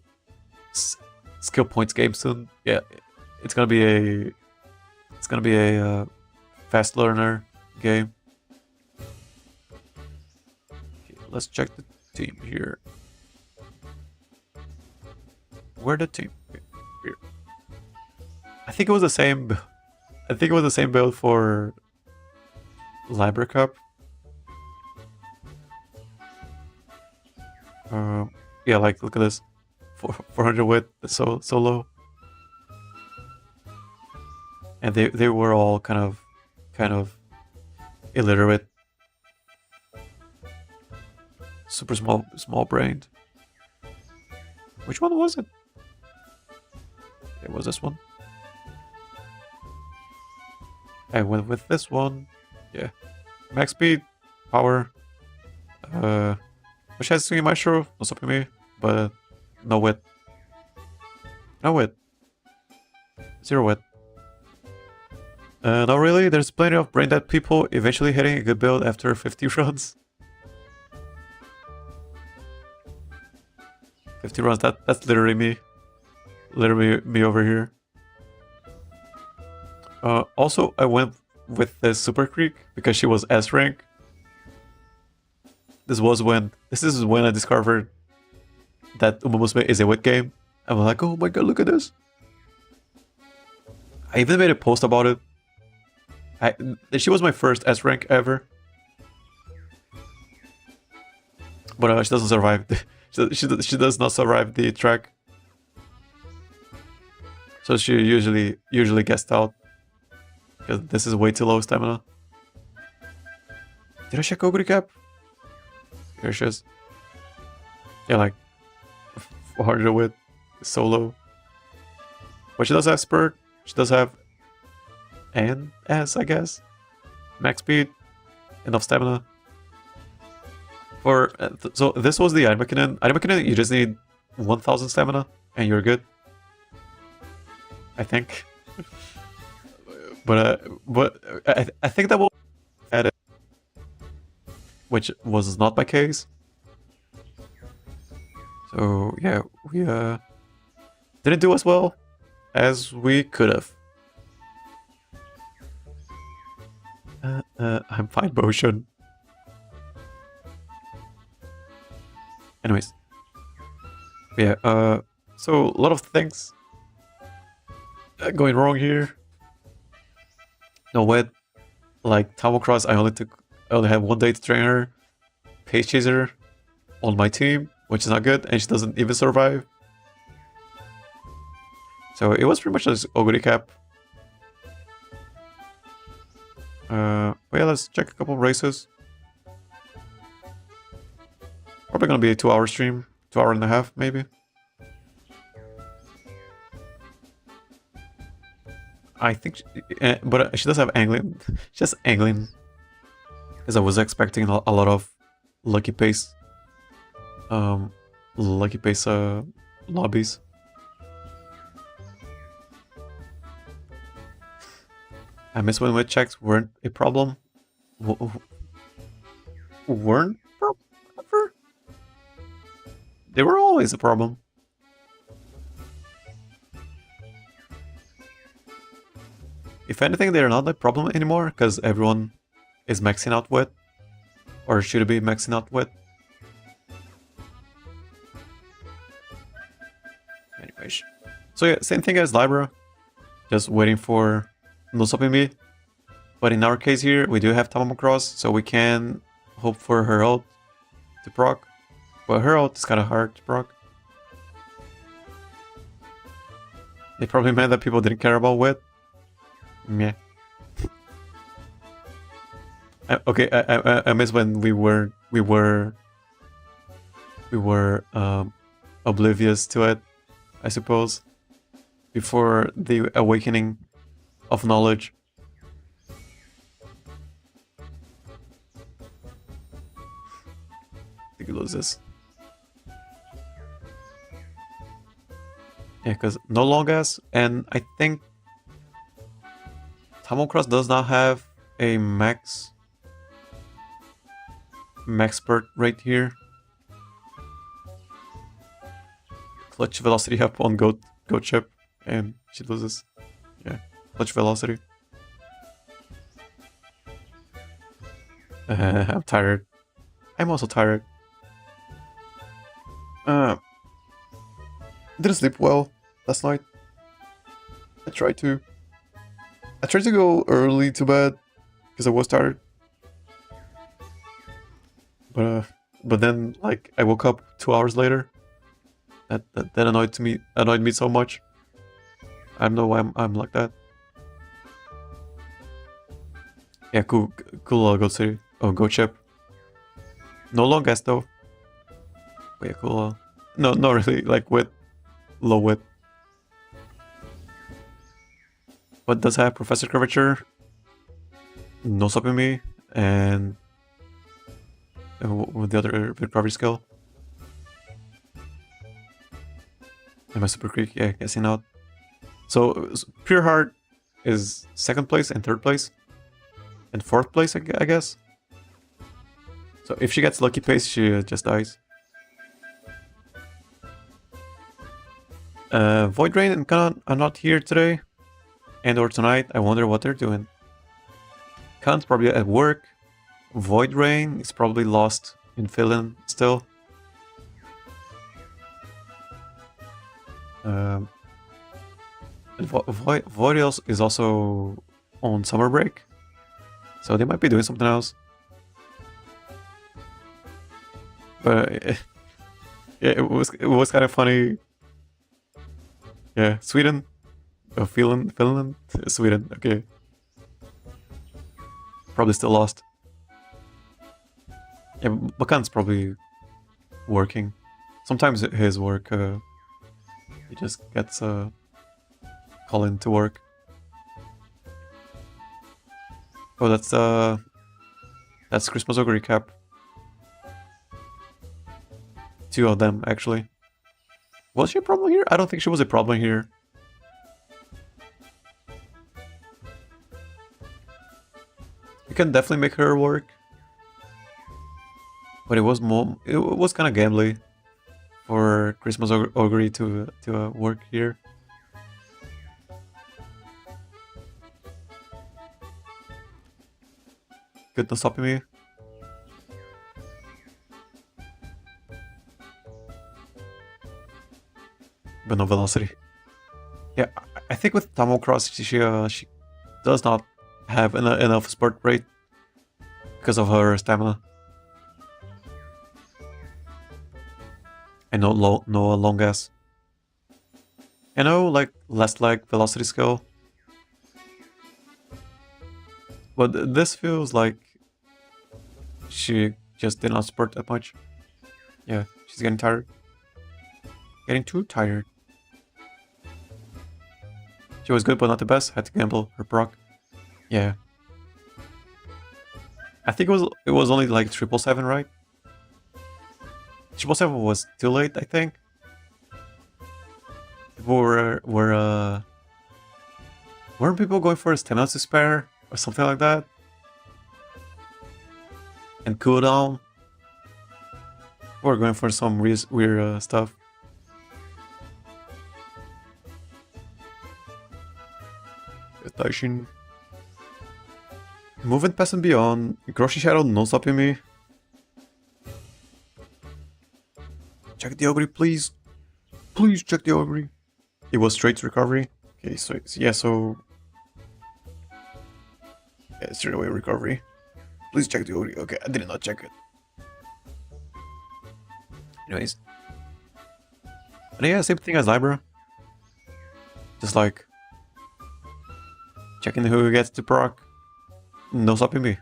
Speaker 1: skill points game soon. Yeah, it's gonna be a fast learner game. Okay, let's check the team here. Where the team? Okay, here. I think it was the same. I think it was the same build for Libra Cup. Yeah, like look at this, 400 width, so low. And they were all kind of illiterate, super small brained. Which one was it? It was this one. I went with this one. Yeah, max speed, power. Which has swing maestro, no stopping me, but no width. No width. 0 width. Not really, there's plenty of brain dead people eventually hitting a good build after 50 runs. 50 runs, that's literally me. literally me over here. Also, I went with the Super Creek because she was S rank. This is when I discovered that Umamusume is a wit game. I'm like, oh my god, look at this. I even made a post about it. She was my first S rank ever. But she doesn't survive. She does not survive the track. So she usually gets out. Because this is way too low stamina. Did I check Ogre Cap? Here she is. Yeah, like 400 wit. So low. But she does have Spurt. She does have and S, I guess. Max speed. Enough stamina. So this was the Animakinen. Animakinen, you just need 1000 stamina and you're good. I think. but I think that will add it, which was not my case. So yeah, we didn't do as well as we could have. I'm fine motion. Anyways. Yeah, so a lot of things going wrong here. No wet. Like Tamocross, I only had 1 day to train her. Pace Chaser on my team, which is not good, and she doesn't even survive. So it was pretty much just Ogre Cap. Well, yeah, let's check a couple of races. Probably gonna be a 2-hour stream, 2 hour and a half, maybe. I think, but she does have angling. She has angling, because I was expecting a lot of lucky pace, lobbies. I miss when wet checks weren't a problem. Weren't ever? They were always a problem. If anything, they're not a problem anymore, because everyone is maxing out wet. Or should be maxing out wet. Anyways. So yeah, same thing as Libra. Just waiting for Lociu me. But in our case here, we do have Tamocross, so we can hope for her ult to proc. But her ult is kind of hard to proc. They probably meant that people didn't care about wet. Yeah. Okay, I miss when we were oblivious to it, I suppose, before the awakening of knowledge. I think we lose this. Yeah, because no long gas, and I think Tamocross does not have a max spurt rate here. Clutch velocity up on goat chip, and she loses. Yeah, clutch velocity. I'm tired. I'm also tired. Didn't sleep well last night. I tried to go early to bed because I was tired. But then, like, I woke up 2 hours later. That annoyed me so much. I don't know why I'm like that. Yeah, cool go city. Oh, go chip. No long gas though. But yeah, cool. No, not really. Like with low width. But does have Professor Curvature, no stopping me, and with the other recovery skill. And my Super Creek, yeah, guessing out. So Pure Heart is 2nd place and 3rd place. And 4th place, I guess. So if she gets lucky pace, she just dies. Void Rain and Khan are not here today. And or tonight. I wonder what they're doing. Khan's probably at work. Void Rain is probably lost in Finland still. And Void is also on summer break. So they might be doing something else. But yeah, it was kind of funny. Yeah, Sweden. Oh, Finland, Sweden. Okay, probably still lost. Yeah, Bakan's probably working. Sometimes his work, he just gets called in to work. Oh, that's Christmas Ogre recap. 2 of them actually. Was she a problem here? I don't think she was a problem here. You can definitely make her work. But it was kind of gambly for Christmas Ogre to work here. Good, no stopping me. But no velocity. Yeah, I think with Tamo Cross she does not have enough spurt rate because of her stamina. And no long gas. I know, like less like velocity skill. But this feels like she just did not spurt that much. Yeah, she's getting tired. Getting too tired. She was good but not the best. Had to gamble her proc. Yeah. I think it was only like 777, right? 777 was too late, I think. People weren't people going for a stamina to spare or something like that? And cooldown? We're going for some weird stuff. Station. Movement Past and Beyond. Groshi Shadow non stopping me. Check the Ogre, please. Please check the Ogre. It was straight to recovery. Okay, so yeah, yeah, straight away recovery. Please check the Ogre. Okay, I did not check it. Anyways. And yeah, same thing as Libra. Just like checking who gets to proc. No stopping me.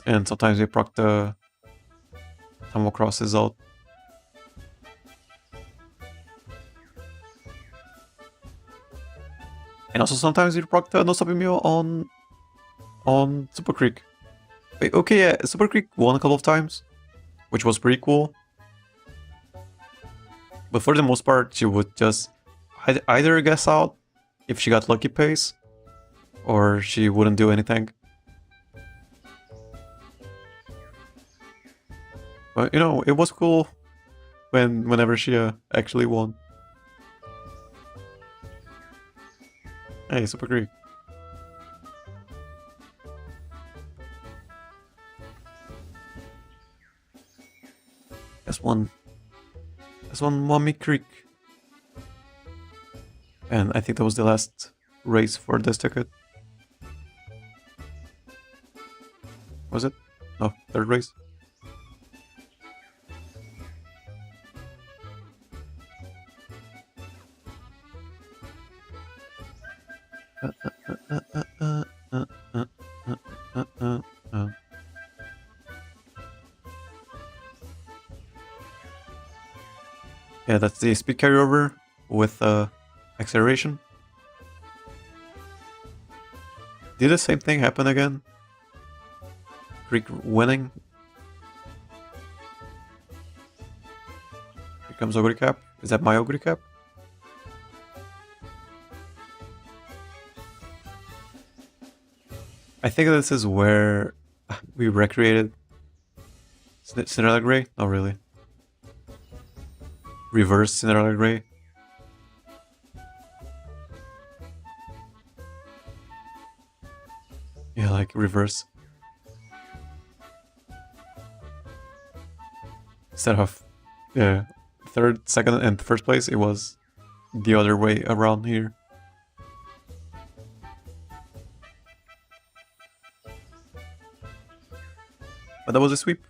Speaker 1: And sometimes they proc the Tamo Cross's out. And also sometimes you proc the no stopping me on Super Creek. Okay, yeah, Super Creek won a couple of times, which was pretty cool. But for the most part, she would just either guess out if she got lucky pace, or she wouldn't do anything. But you know, it was cool whenever she actually won. Hey, Super Greek. That's one Mommy Creek. And I think that was the last race for this ticket. Was it? No, third race. Yeah, that's the speed carryover with acceleration. Did the same thing happen again? Greek winning. Here comes Ogre Cap. Is that my Ogre Cap? I think this is where we recreated Cinderella Grey. Not really. reverse Cinderella Grey. Yeah, like reverse. Instead of third, second, and first place, it was the other way around here. But that was a sweep.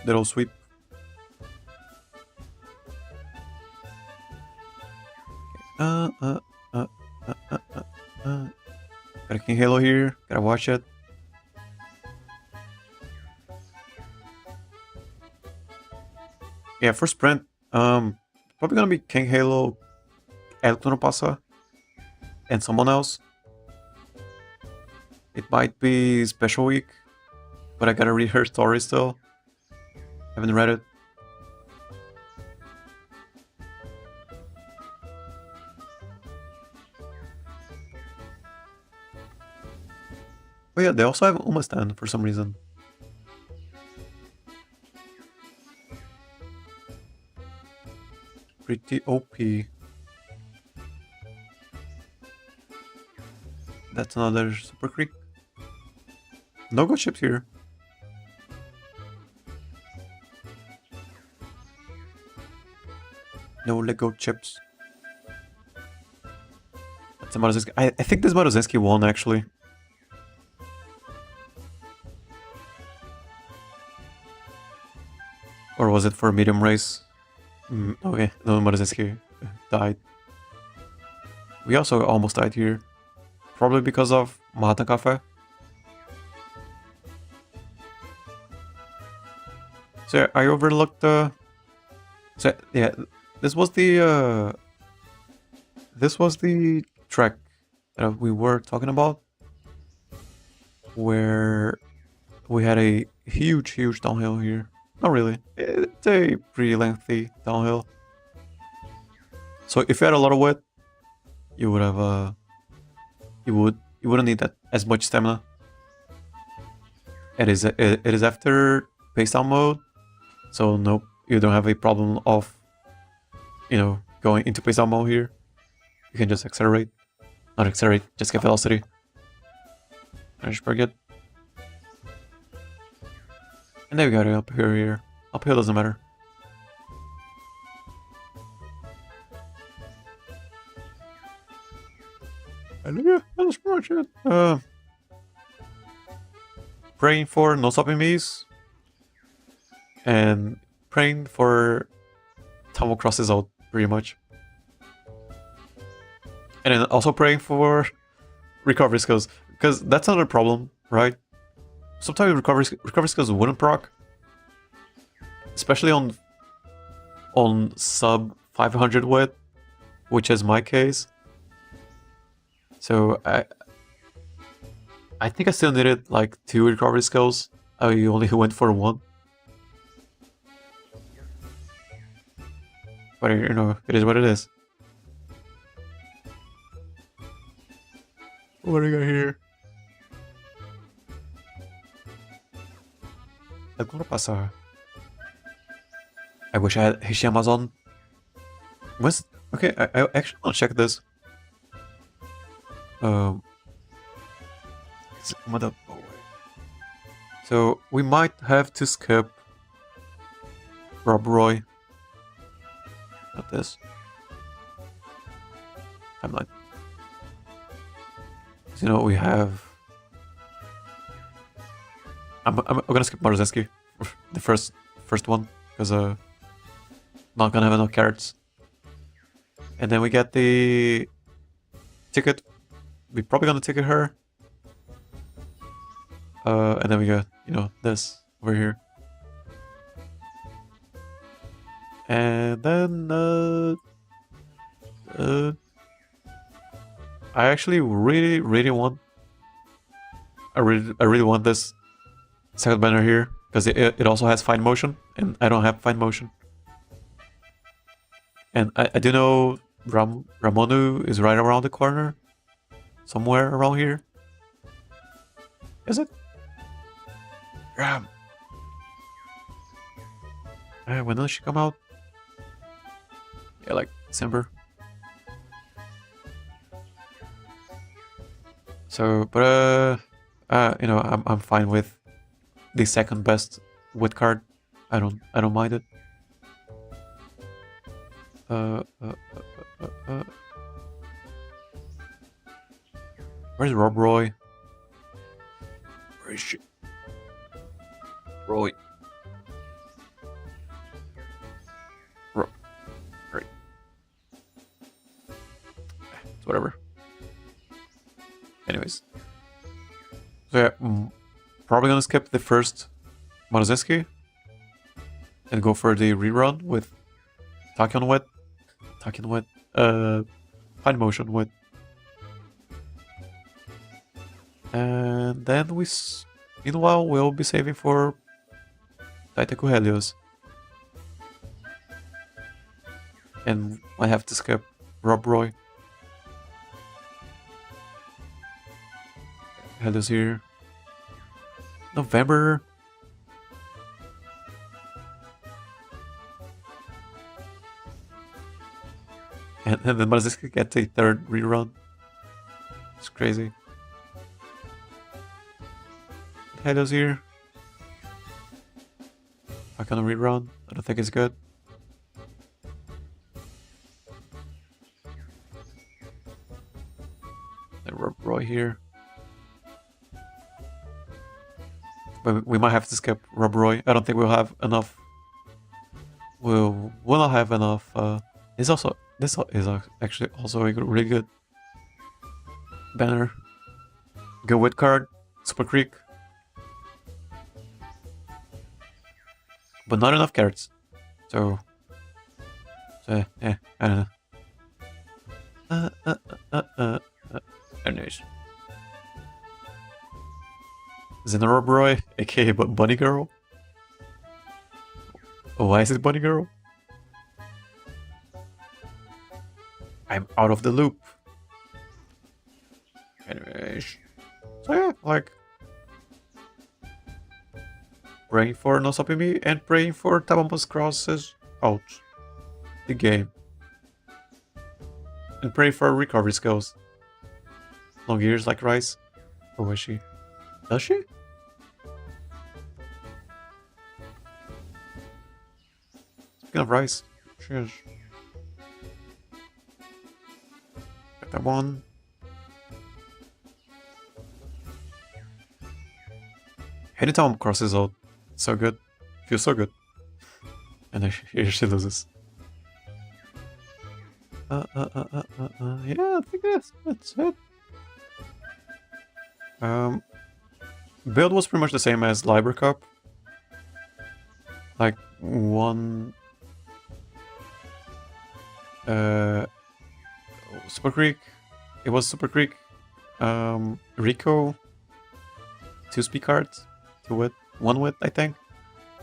Speaker 1: Little sweep. Got a King Halo here. Gotta watch it. Yeah, for sprint, probably gonna be King Halo, El Pasa, and someone else. It might be Special Week, but I gotta read her story still. Haven't read it. Oh yeah, they also have Umamusume for some reason. Pretty OP. That's another Super Creek. No go chips here. No Lego chips. That's a Marozinski. I think this Marozinski won actually. Or was it for a medium race? Okay, no, Marozinski died. We also almost died here. Probably because of Manhattan Cafe. So yeah, I overlooked the... So yeah, this was the track that we were talking about, where we had a huge downhill here. Not really. It's a pretty lengthy downhill. So if you had a lot of wet, you would have you wouldn't need that as much stamina. It is after pace down mode, so nope, you don't have a problem of going into pace down mode here. You can just accelerate. Not accelerate, just get velocity. I just forget. And then we got it up here. Uphill doesn't matter. And yeah, that's pretty much it. Praying for no stopping me's. And praying for Tomo crosses out, pretty much. And then also praying for recovery skills, because that's another problem, right? Sometimes recovery skills wouldn't proc, especially on sub 500 wit, which is my case. So I think I still needed like 2 recovery skills. I only went for 1. But it is what it is. What do we got here? Agora passar. I wish I had Hishi Amazon. Okay, I actually want to check this. So we might have to skip Rob Roy. Not this. Timeline. We have... I'm gonna skip Marozinski, the first one, because not gonna have enough carrots. And then we get the ticket. We're probably gonna ticket her. And then we got, this over here. And then I actually really want... I really want this second banner here, because it also has fine motion, and I don't have fine motion. And I do know Ramonu is right around the corner, somewhere around here. Is it? Ram. When does she come out? Yeah, like December. So, but you know, I'm fine with the second best wit card. I don't mind it. Where's Rob Roy? Where is she? Roy. Great. It's whatever. Anyways. So yeah, probably gonna skip the first Morozeski and go for the rerun with Tachyon Wet. Fine Motion Wet. And then meanwhile, we'll be saving for Daiteku Helios. And I have to skip Rob Roy. Helios here. November. And then Morozeski gets a third rerun. It's crazy. Helios here. I can rerun. I don't think it's good. Then Rob Roy here. But we might have to skip Rob Roy. I don't think we'll have enough. We'll not have enough. This is actually also a really good banner. Go with card, Super Creek, but not enough cards. So yeah, I don't know. Anyways. Rob Roy, aka Bunny Girl. Oh, why is it Bunny Girl? I'm out of the loop. Anyways. So yeah, like praying for no stopping me and praying for Tabamos crosses out the game. And pray for recovery skills. Long ears like rice. Or was she? Does she? Speaking of rice, cheers. Got that one. Anytime crosses out, so good. Feels so good. And then here she loses. Yeah, I think that's it. Build was pretty much the same as Libra Cup. Like one Super Creek. It was Super Creek. Rico. 2 speed cards. 2 wit. 1 wit, I think.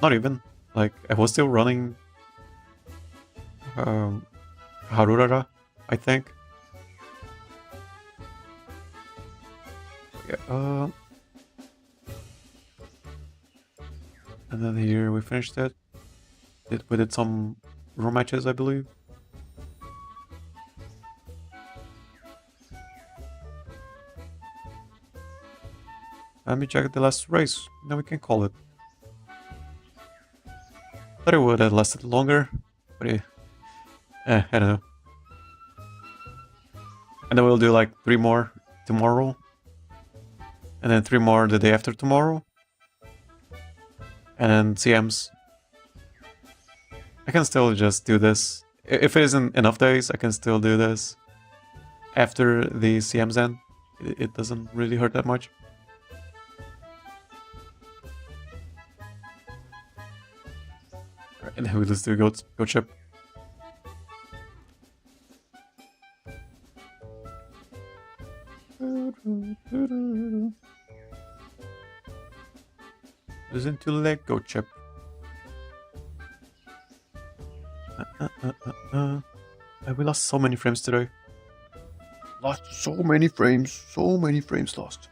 Speaker 1: Not even. Like I was still running Harurara, I think. Yeah, and then here we finished it. We did some room matches, I believe. Let me check the last race, then we can call it. Thought it would have lasted longer, but I don't know. And then we'll do like 3 more tomorrow. And then 3 more the day after tomorrow. And then CMs. I can still just do this. If it isn't enough days, I can still do this after the CMs end. It doesn't really hurt that much. Right, and then we just do go chip. Listen to Lego chip. We lost so many frames today. Lost so many frames lost.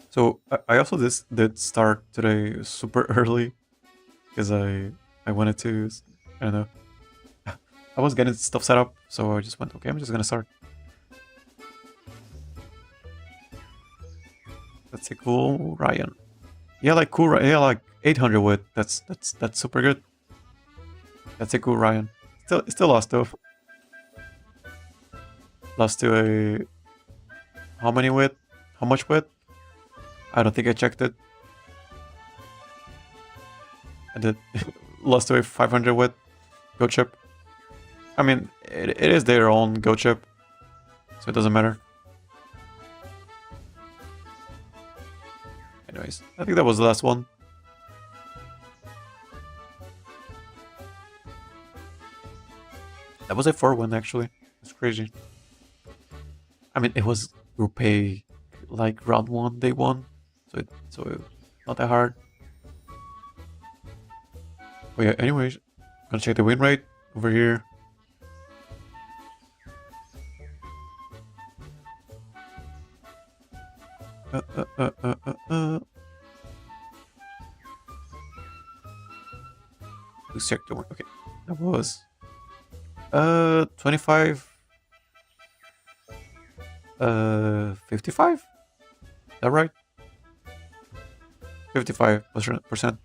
Speaker 1: So I also did start today super early because I I wanted to, I don't know. I was getting stuff set up, so I just went, okay, I'm just gonna start. That's a cool Ryan. Yeah, like cool, yeah, like 800 wit. That's super good. That's a cool Ryan. Still lost though. Lost to a, how many wit? How much wit? I don't think I checked it. I did. Lost to a 500 wit go chip. I mean, it is their own go chip, so it doesn't matter. Anyways, I think that was the last one. That was a 4-win actually. It's crazy. I mean, it was group A, like round 1, day 1, so it's not that hard. But yeah, anyways, gonna check the win rate over here. Let's check the win. Okay, that was 25. 55? Is that right? 55%.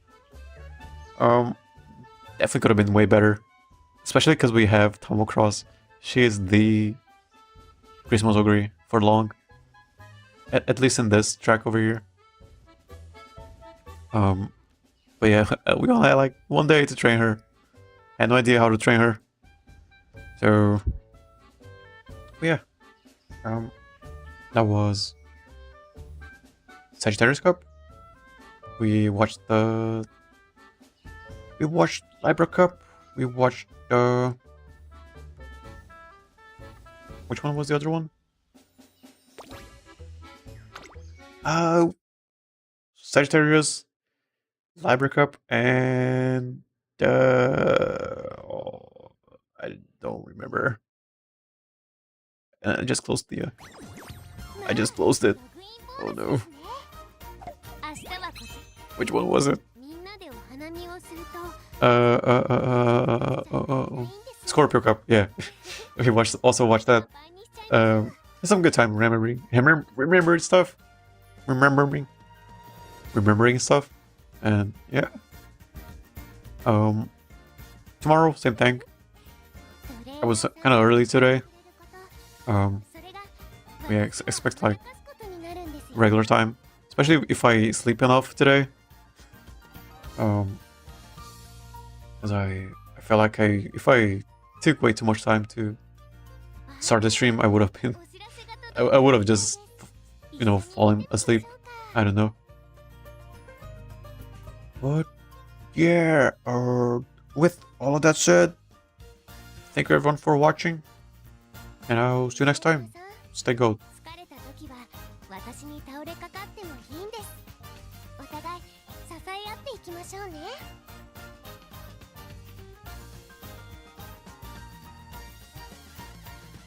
Speaker 1: Definitely could have been way better. Especially because we have Tomo Cross. She is the Christmas Ogre for long. At least in this track over here. But yeah, we only had like 1 day to train her. Had no idea how to train her. So yeah. That was Sagittarius Cup. We watched Libra Cup. We watched which one was the other one? Sagittarius, Libra Cup, and oh, I don't remember. I just closed the. I just closed it. Oh no. Which one was it? Scorpio Cup. Yeah, we also watched that. Some good time remembering stuff, remembering stuff, and yeah. Tomorrow, same thing. I was kind of early today. We expect like regular time, especially if I sleep enough today. Because I feel like if I took way too much time to start the stream, I would have been, I would have just, you know, fallen asleep. I don't know. But yeah, with all of that said, thank you everyone for watching, and I'll see you next time. Stay gold.
Speaker 2: 疲れた時は私に倒れかかってもいいんです。お互い支え合っていきましょうね。